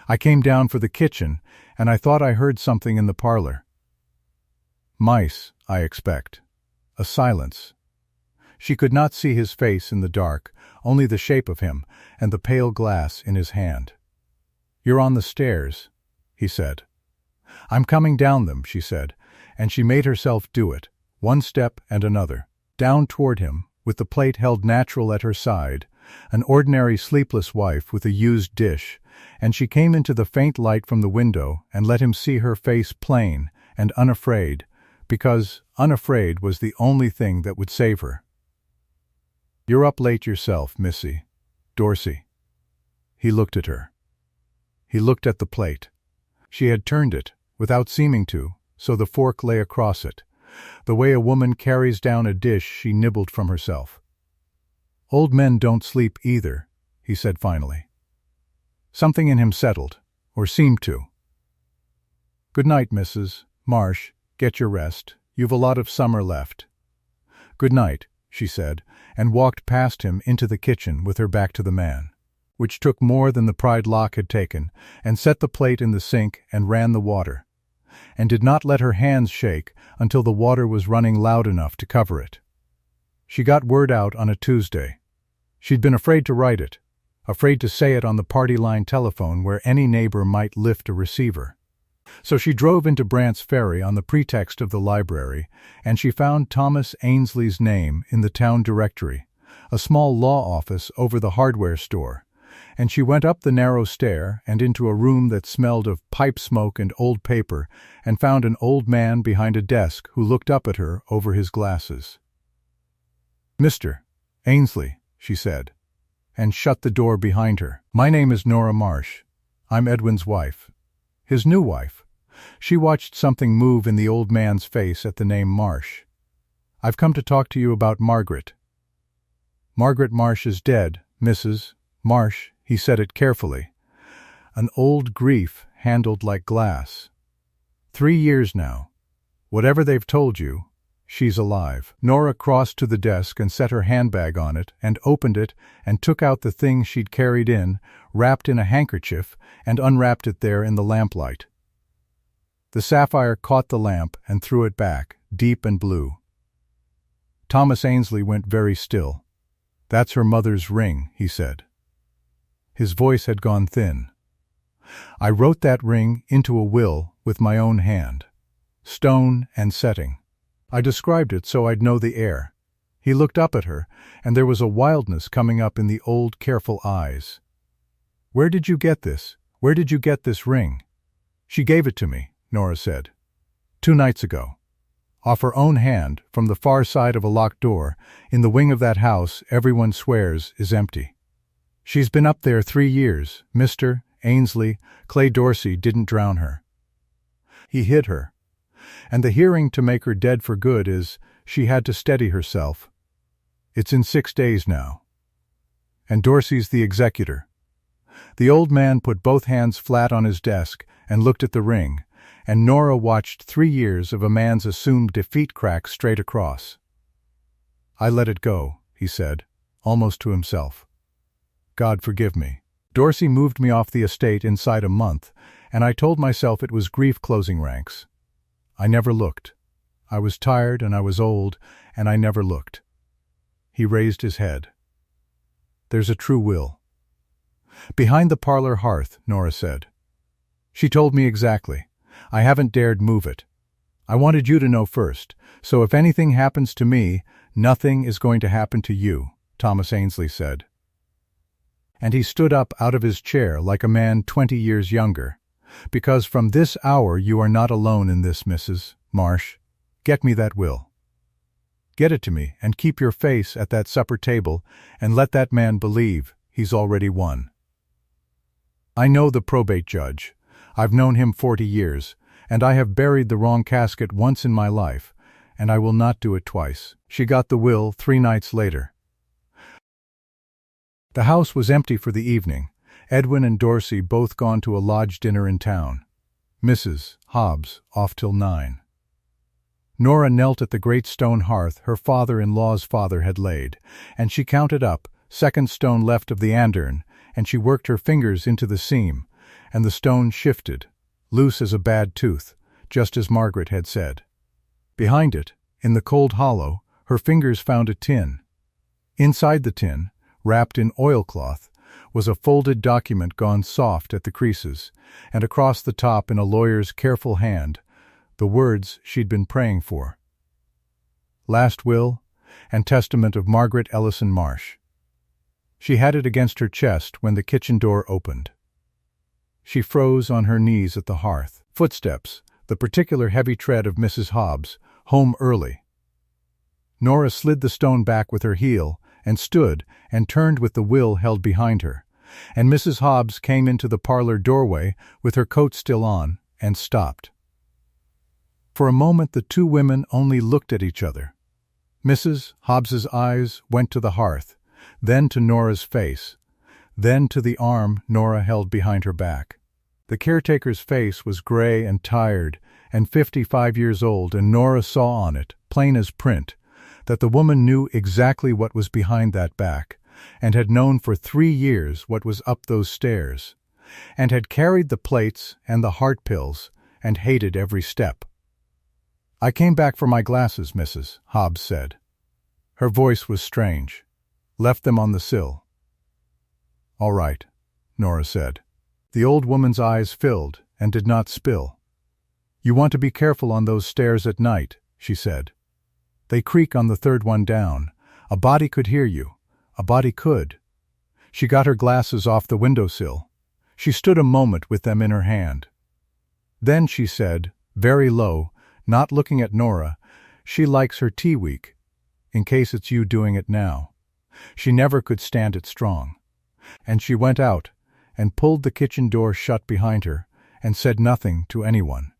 I came down for the kitchen, and I thought I heard something in the parlor." "Mice, I expect." A silence. She could not see his face in the dark, only the shape of him and the pale glass in his hand. "You're on the stairs," he said. "I'm coming down them," she said, and she made herself do it, one step and another, down toward him, with the plate held natural at her side, an ordinary sleepless wife with a used dish, and she came into the faint light from the window and let him see her face plain and unafraid, because unafraid was the only thing that would save her. "You're up late yourself, Missy. Dorsey." He looked at her. He looked at the plate. She had turned it, without seeming to, so the fork lay across it, the way a woman carries down a dish she nibbled from herself. "Old men don't sleep either," he said finally. Something in him settled, or seemed to. "Good night, Mrs. Marsh. Get your rest. You've a lot of summer left." "Good night," she said, and walked past him into the kitchen with her back to the man, which took more than the padlock had taken, and set the plate in the sink and ran the water, and did not let her hands shake until the water was running loud enough to cover it. She got word out on a Tuesday. She'd been afraid to write it, afraid to say it on the party line telephone where any neighbor might lift a receiver. So she drove into Brandt's Ferry on the pretext of the library, and she found Thomas Ainsley's name in the town directory, a small law office over the hardware store, and she went up the narrow stair and into a room that smelled of pipe smoke and old paper, and found an old man behind a desk who looked up at her over his glasses. "Mr. Ainsley," she said, and shut the door behind her. "My name is Nora Marsh. I'm Edwin's wife." His new wife. She watched something move in the old man's face at the name Marsh. "I've come to talk to you about Margaret." "Margaret Marsh is dead, Mrs. Marsh," he said it carefully. An old grief handled like glass. 3 years now. Whatever they've told you, she's alive. Nora crossed to the desk and set her handbag on it and opened it and took out the thing she'd carried in, wrapped in a handkerchief, and unwrapped it there in the lamplight. The sapphire caught the lamp and threw it back, deep and blue. Thomas Ainsley went very still. "That's her mother's ring," he said. His voice had gone thin. "I wrote that ring into a will with my own hand. Stone and setting. I described it so I'd know the air." He looked up at her, and there was a wildness coming up in the old, careful eyes. "Where did you get this? Where did you get this ring?" "She gave it to me," Nora said. 2 nights ago. Off her own hand, from the far side of a locked door, in the wing of that house everyone swears is empty. She's been up there 3 years. Mr. Ainsley, Clay Dorsey didn't drown her. He hid her. And the hearing to make her dead for good is, she had to steady herself. It's in 6 days now. And Dorsey's the executor. The old man put both hands flat on his desk and looked at the ring, and Nora watched 3 years of a man's assumed defeat crack straight across. "I let it go," he said, almost to himself. "God forgive me. Dorsey moved me off the estate inside a month, and I told myself it was grief closing ranks. I never looked. I was tired and I was old, and I never looked." He raised his head. "There's a true will." "Behind the parlor hearth," Nora said. "She told me exactly. I haven't dared move it. I wanted you to know first, so if anything happens to me, nothing is going to happen to you," Thomas Ainsley said. And he stood up out of his chair like a man 20 years younger. "Because from this hour you are not alone in this, Mrs. Marsh. Get me that will." Get it to me and keep your face at that supper table and let that man believe he's already won. I know the probate judge. I've known him 40 years, and I have buried the wrong casket once in my life, and I will not do it twice. She got the will 3 nights later. The house was empty for the evening. Edwin and Dorsey both gone to a lodge dinner in town. Mrs. Hobbs off till 9. Nora knelt at the great stone hearth her father-in-law's father had laid, and she counted up, 2nd stone left of the andern, and she worked her fingers into the seam, and the stone shifted, loose as a bad tooth, just as Margaret had said. Behind it, in the cold hollow, her fingers found a tin. Inside the tin, wrapped in oilcloth, was a folded document gone soft at the creases, and across the top in a lawyer's careful hand, the words she'd been praying for. Last will and testament of Margaret Ellison Marsh. She had it against her chest when the kitchen door opened. She froze on her knees at the hearth. Footsteps, the particular heavy tread of Mrs. Hobbs, home early. Nora slid the stone back with her heel and stood and turned with the will held behind her, and Mrs. Hobbs came into the parlor doorway with her coat still on and stopped. For a moment the two women only looked at each other. Mrs. Hobbs's eyes went to the hearth, then to Nora's face, then to the arm Nora held behind her back. The caretaker's face was gray and tired and 55 years old, and Nora saw on it, plain as print, that the woman knew exactly what was behind that back, and had known for 3 years what was up those stairs, and had carried the plates and the heart pills, and hated every step. "I came back for my glasses, Mrs. Hobbs said." Her voice was strange. "Left them on the sill." "All right," Nora said. The old woman's eyes filled and did not spill. "You want to be careful on those stairs at night," she said. "They creak on the 3rd one down. A body could hear you. A body could." She got her glasses off the windowsill. She stood a moment with them in her hand. Then she said, very low, not looking at Nora, "She likes her tea weak, in case it's you doing it now. She never could stand it strong." And she went out and pulled the kitchen door shut behind her and said nothing to anyone.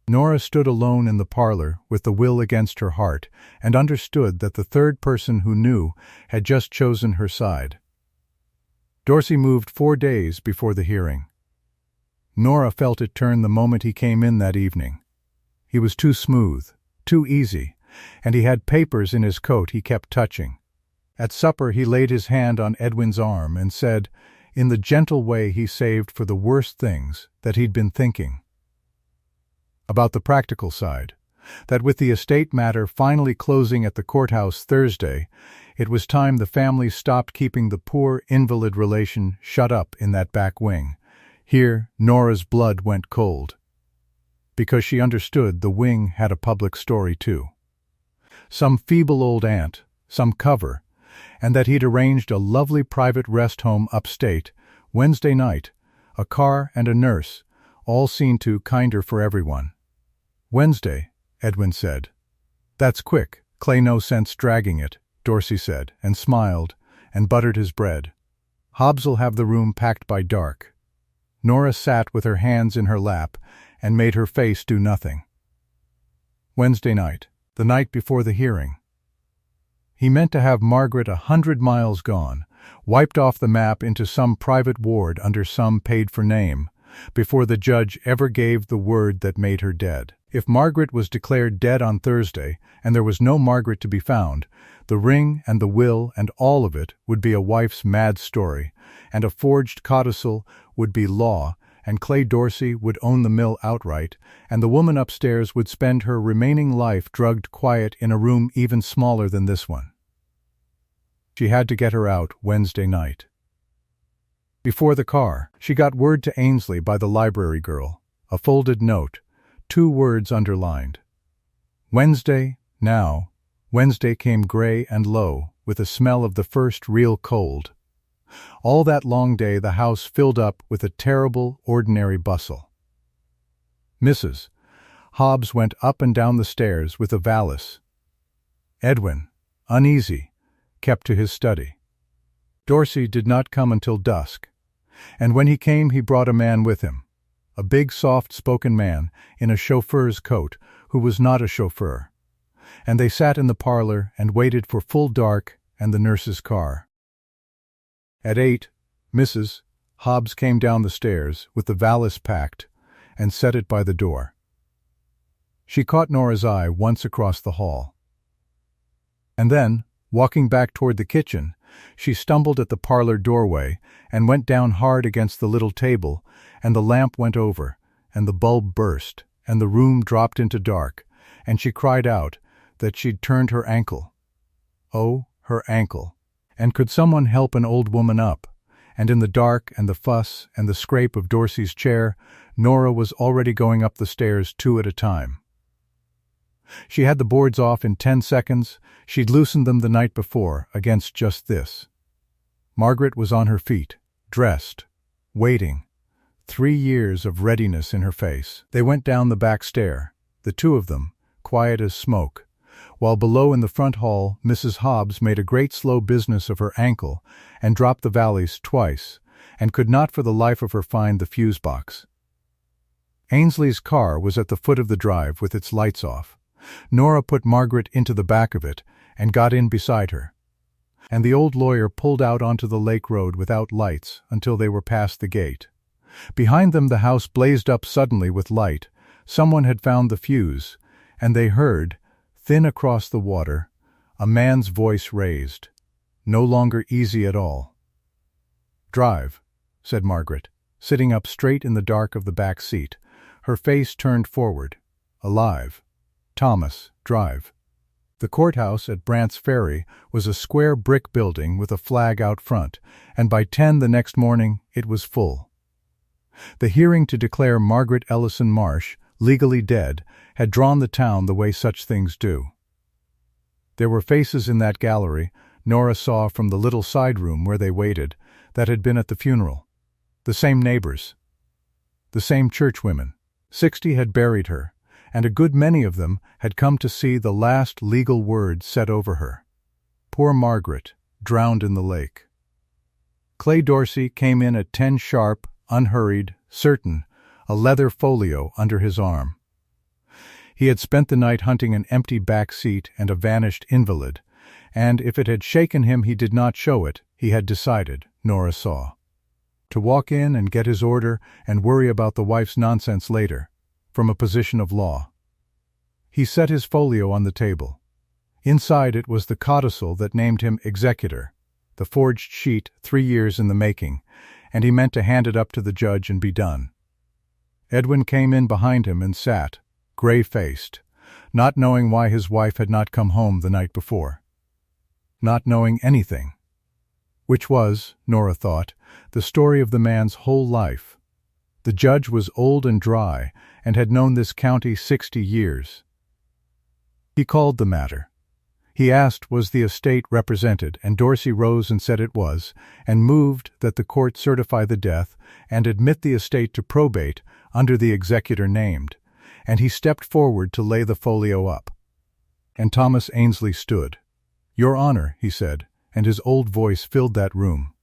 Nora stood alone in the parlor with the will against her heart and understood that the 3rd person who knew had just chosen her side. Dorsey moved 4 days before the hearing. Nora felt it turn the moment he came in that evening. He was too smooth, too easy, and he had papers in his coat he kept touching. At supper he laid his hand on Edwin's arm and said, in the gentle way he saved for the worst things, that he'd been thinking. About the practical side, that with the estate matter finally closing at the courthouse Thursday, it was time the family stopped keeping the poor invalid relation shut up in that back wing. Here Nora's blood went cold, because she understood the wing had a public story too. Some feeble old aunt, some cover, and that he'd arranged a lovely private rest home upstate, Wednesday night, a car and a nurse, all seen to kinder for everyone. "Wednesday," Edwin said. "That's quick. Clay no sense dragging it," Dorsey said, and smiled, and buttered his bread. "Hobbs'll have the room packed by dark." Nora sat with her hands in her lap and made her face do nothing. Wednesday night, the night before the hearing. He meant to have Margaret 100 miles gone, wiped off the map into some private ward under some paid-for name, before the judge ever gave the word that made her dead. If Margaret was declared dead on Thursday, and there was no Margaret to be found, the ring and the will and all of it would be a wife's mad story, and a forged codicil would be law, and Clay Dorsey would own the mill outright, and the woman upstairs would spend her remaining life drugged quiet in a room even smaller than this one. She had to get her out Wednesday night. Before the car, she got word to Ainsley by the library girl, a folded note, 2 words underlined. Wednesday, now. Wednesday came gray and low, with a smell of the first real cold. All that long day the house filled up with a terrible, ordinary bustle. Mrs. Hobbs went up and down the stairs with a valise. Edwin, uneasy, kept to his study. Dorsey did not come until dusk, and when he came he brought a man with him, a big soft-spoken man in a chauffeur's coat who was not a chauffeur, and they sat in the parlor and waited for full dark and the nurse's car. At 8, Mrs. Hobbs came down the stairs with the valise packed and set it by the door. She caught Nora's eye once across the hall. And then, walking back toward the kitchen, she stumbled at the parlor doorway and went down hard against the little table, and the lamp went over, and the bulb burst, and the room dropped into dark, and she cried out that she'd turned her ankle. Oh, her ankle. And could someone help an old woman up? And in the dark and the fuss and the scrape of Dorsey's chair, Nora was already going up the stairs 2 at a time. She had the boards off in 10 seconds. She'd loosened them the night before against just this. Margaret was on her feet, dressed, waiting, 3 years of readiness in her face. They went down the back stair, the 2 of them, quiet as smoke, while below in the front hall Mrs. Hobbs made a great slow business of her ankle and dropped the valise twice, and could not for the life of her find the fuse box. Ainsley's car was at the foot of the drive with its lights off. Nora put Margaret into the back of it and got in beside her, and the old lawyer pulled out onto the lake road without lights until they were past the gate. Behind them the house blazed up suddenly with light. Someone had found the fuse, and they heard, thin across the water, a man's voice raised, no longer easy at all. "Drive," said Margaret, sitting up straight in the dark of the back seat, her face turned forward, alive. "Thomas, drive." The courthouse at Brandt's Ferry was a square brick building with a flag out front, and by 10 the next morning it was full. The hearing to declare Margaret Ellison Marsh legally dead had drawn the town the way such things do. There were faces in that gallery, Nora saw from the little side room where they waited, that had been at the funeral. The same neighbors. The same churchwomen. 60 had buried her, and a good many of them had come to see the last legal word said over her. Poor Margaret, drowned in the lake. Clay Dorsey came in at 10 sharp, unhurried, certain, a leather folio under his arm. He had spent the night hunting an empty back seat and a vanished invalid, and if it had shaken him he did not show it, he had decided, Nora saw. To walk in and get his order and worry about the wife's nonsense later, from a position of law. He set his folio on the table. Inside it was the codicil that named him executor, the forged sheet 3 years in the making, and he meant to hand it up to the judge and be done. Edwin came in behind him and sat, gray-faced, not knowing why his wife had not come home the night before. Not knowing anything. Which was, Nora thought, the story of the man's whole life. The judge was old and dry and had known this county 60 years. He called the matter. He asked was the estate represented, and Dorsey rose and said it was, and moved that the court certify the death and admit the estate to probate under the executor named, and he stepped forward to lay the folio up. And Thomas Ainsley stood. "Your Honor," he said, and his old voice filled that room.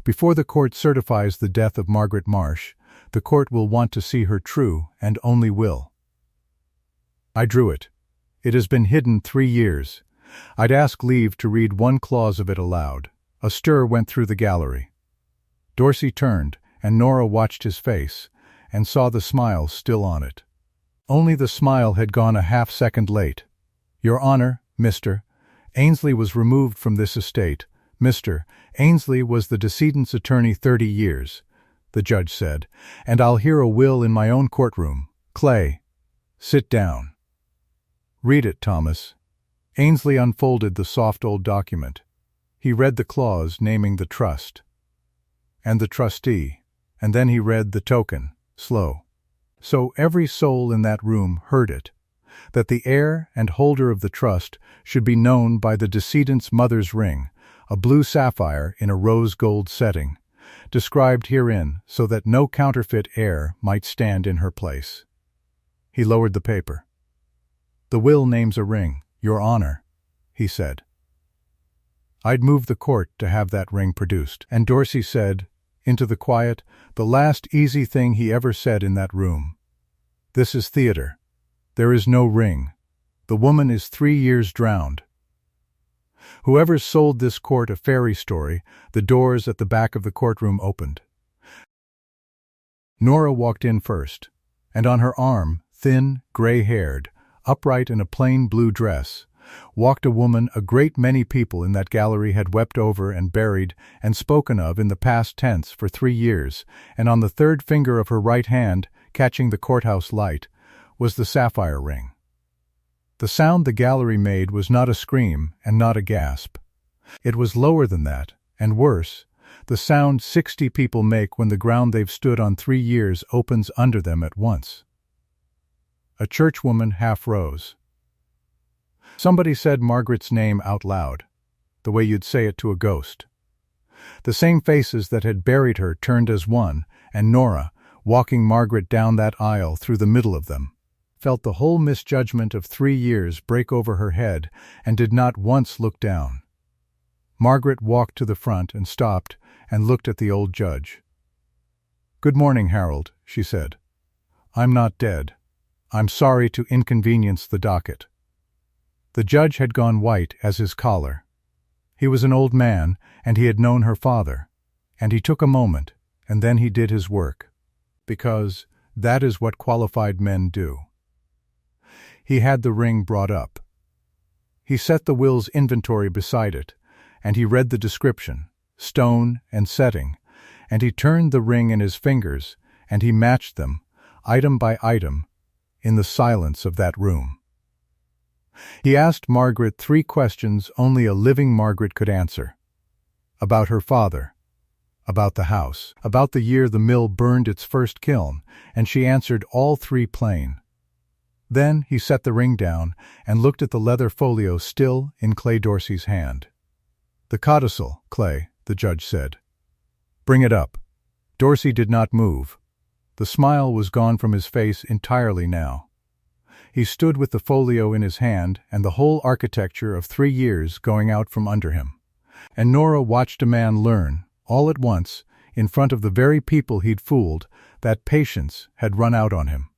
"Before the court certifies the death of Margaret Marsh, the court will want to see her true and only will. I drew it. It has been hidden 3 years. I'd ask leave to read one clause of it aloud." A stir went through the gallery. Dorsey turned, and Nora watched his face, and saw the smile still on it. Only the smile had gone a half-second late. "Your Honor, Mr. Ainsley was removed from this estate. Mr. Ainsley was the decedent's attorney 30 years, the judge said, and I'll hear a will in my own courtroom. Clay, sit down." "Read it, Thomas." Ainsley unfolded the soft old document. He read the clause naming the trust and the trustee, and then he read the token, slow. So every soul in that room heard it, that the heir and holder of the trust should be known by the decedent's mother's ring, a blue sapphire in a rose gold setting, described herein so that no counterfeit heir might stand in her place. He lowered the paper. "The will names a ring, Your Honor," he said. I'd move the court to have that ring produced. And Dorsey said, into the quiet, the last easy thing he ever said in that room. This is theater. There is no ring. The woman is 3 years drowned. Whoever sold this court a fairy story, the doors at the back of the courtroom opened. Nora walked in first, and on her arm, thin, gray-haired, upright in a plain blue dress, walked a woman a great many people in that gallery had wept over and buried and spoken of in the past tense for 3 years, and on the third finger of her right hand, catching the courthouse light, was the sapphire ring. The sound the gallery made was not a scream and not a gasp. It was lower than that, and worse, the sound 60 people make when the ground they've stood on 3 years opens under them at once. A churchwoman half rose. Somebody said Margaret's name out loud, the way you'd say it to a ghost. The same faces that had buried her turned as one, and Nora, walking Margaret down that aisle through the middle of them, felt the whole misjudgment of 3 years break over her head and did not once look down. Margaret walked to the front and stopped and looked at the old judge. "Good morning, Harold," she said. "I'm not dead. I'm sorry to inconvenience the docket." The judge had gone white as his collar. He was an old man, and he had known her father, and he took a moment, and then he did his work, because that is what qualified men do. He had the ring brought up. He set the will's inventory beside it, and he read the description, stone and setting, and he turned the ring in his fingers, and he matched them, item by item, in the silence of that room. He asked Margaret 3 questions only a living Margaret could answer. About her father, about the house, about the year the mill burned its first kiln, and she answered all 3 plain. Then he set the ring down and looked at the leather folio still in Clay Dorsey's hand. "The codicil, Clay," the judge said. "Bring it up." Dorsey did not move. The smile was gone from his face entirely now. He stood with the folio in his hand and the whole architecture of 3 years going out from under him. And Nora watched a man learn, all at once, in front of the very people he'd fooled, that patience had run out on him.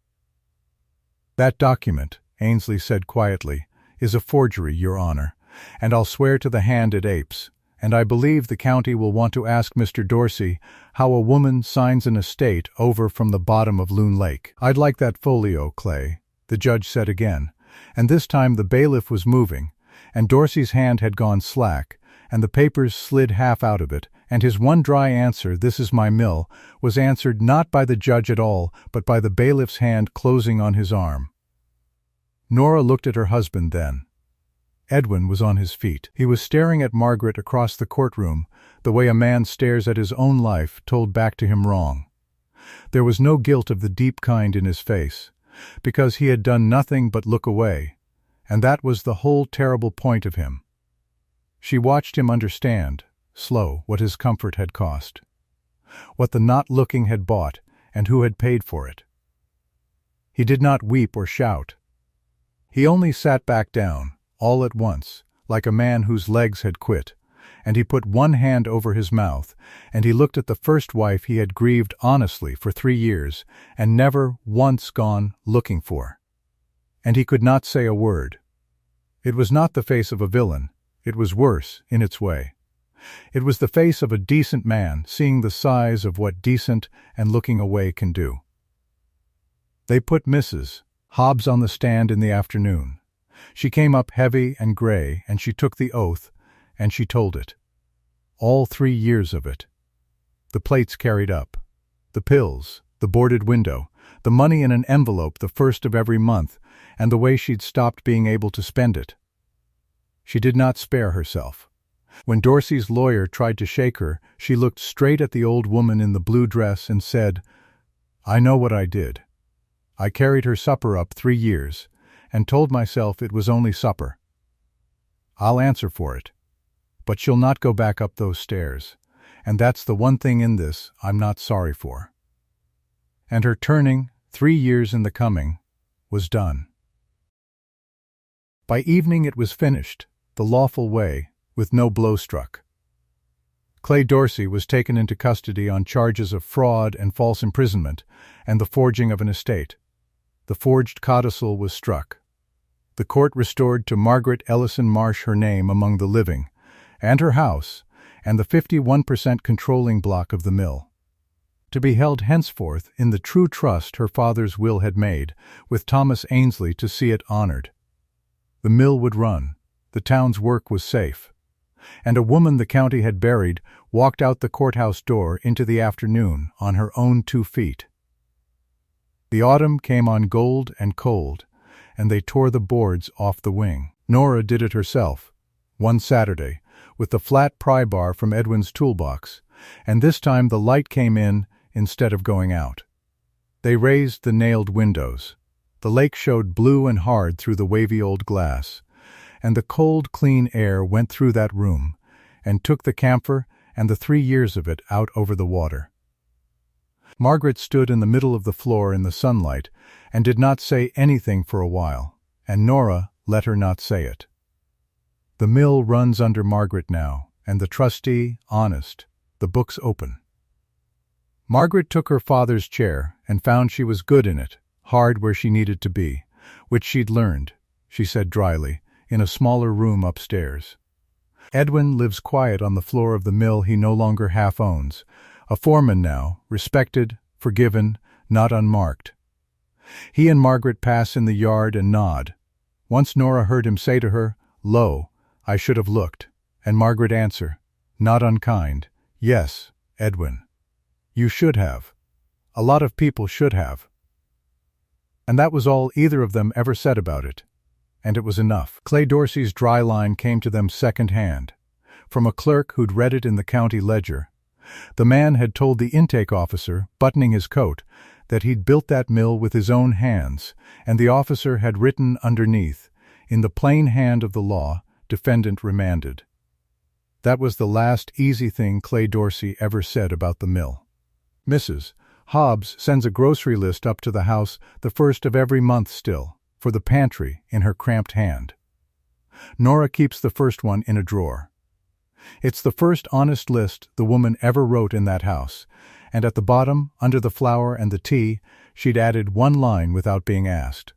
"That document," Ainsley said quietly, "is a forgery, Your Honor, and I'll swear to the hand it apes, and I believe the county will want to ask Mr. Dorsey how a woman signs an estate over from the bottom of Loon Lake." "I'd like that folio, Clay," the judge said again, and this time the bailiff was moving, and Dorsey's hand had gone slack, and the papers slid half out of it, and his one dry answer, "This is my mill," was answered not by the judge at all, but by the bailiff's hand closing on his arm. Nora looked at her husband then. Edwin was on his feet. He was staring at Margaret across the courtroom, the way a man stares at his own life told back to him wrong. There was no guilt of the deep kind in his face, because he had done nothing but look away, and that was the whole terrible point of him. She watched him understand, slow, what his comfort had cost, what the not looking had bought, and who had paid for it. He did not weep or shout. He only sat back down, all at once, like a man whose legs had quit, and he put one hand over his mouth, and he looked at the first wife he had grieved honestly for 3 years, and never once gone looking for. And he could not say a word. It was not the face of a villain, it was worse, in its way. It was the face of a decent man, seeing the size of what decent and looking away can do. They put Mrs. Hobbs on the stand in the afternoon. She came up heavy and gray, and she took the oath, and she told it. All 3 years of it. The plates carried up. The pills, the boarded window, the money in an envelope the first of every month, and the way she'd stopped being able to spend it. She did not spare herself. When Dorsey's lawyer tried to shake her, she looked straight at the old woman in the blue dress and said, "I know what I did. I carried her supper up 3 years, and told myself it was only supper. I'll answer for it. But she'll not go back up those stairs, and that's the one thing in this I'm not sorry for." And her turning, 3 years in the coming, was done. By evening it was finished, the lawful way, with no blow struck. Clay Dorsey was taken into custody on charges of fraud and false imprisonment and the forging of an estate. The forged codicil was struck. The court restored to Margaret Ellison Marsh her name among the living, and her house, and the 51% controlling block of the mill, to be held henceforth in the true trust her father's will had made, with Thomas Ainsley to see it honored. The mill would run, the town's work was safe, and a woman the county had buried walked out the courthouse door into the afternoon on her own 2 feet. The autumn came on gold and cold, and they tore the boards off the wing. Nora did it herself, one Saturday, with the flat pry bar from Edwin's toolbox, and this time the light came in instead of going out. They raised the nailed windows. The lake showed blue and hard through the wavy old glass, and the cold, clean air went through that room and took the camphor and the 3 years of it out over the water. Margaret stood in the middle of the floor in the sunlight and did not say anything for a while, and Nora let her not say it. The mill runs under Margaret now, and the trustee, honest, the books open. Margaret took her father's chair and found she was good in it, hard where she needed to be, which she'd learned, she said dryly, in a smaller room upstairs. Edwin lives quiet on the floor of the mill he no longer half owns, a foreman now, respected, forgiven, not unmarked. He and Margaret pass in the yard and nod. Once Nora heard him say to her, "Lo, I should have looked," and Margaret answer, not unkind, "Yes, Edwin, you should have. A lot of people should have." And that was all either of them ever said about it, and it was enough. Clay Dorsey's dry line came to them second-hand, from a clerk who'd read it in the county ledger. The man had told the intake officer, buttoning his coat, that he'd built that mill with his own hands, and the officer had written underneath, in the plain hand of the law, defendant remanded. That was the last easy thing Clay Dorsey ever said about the mill. Mrs. Hobbs sends a grocery list up to the house the first of every month still, for the pantry in her cramped hand. Nora keeps the first one in a drawer. It's the first honest list the woman ever wrote in that house, and at the bottom, under the flour and the tea, she'd added one line without being asked.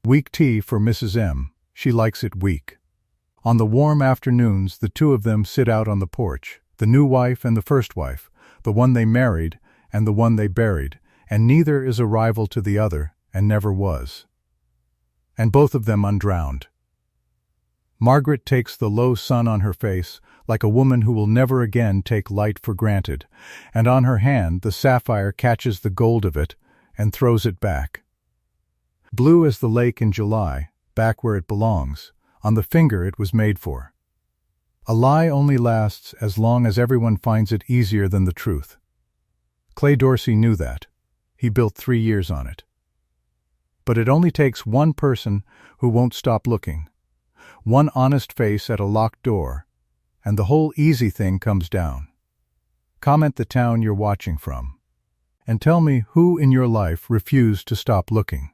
Weak tea for Mrs. M. She likes it weak. On the warm afternoons the two of them sit out on the porch, the new wife and the first wife, the one they married and the one they buried, and neither is a rival to the other, and never was. And both of them undrowned. Margaret takes the low sun on her face like a woman who will never again take light for granted, and on her hand the sapphire catches the gold of it and throws it back. Blue as the lake in July, back where it belongs, on the finger it was made for. A lie only lasts as long as everyone finds it easier than the truth. Clay Dorsey knew that. He built 3 years on it. But it only takes one person who won't stop looking, one honest face at a locked door, and the whole easy thing comes down. Comment the town you're watching from, and tell me who in your life refused to stop looking.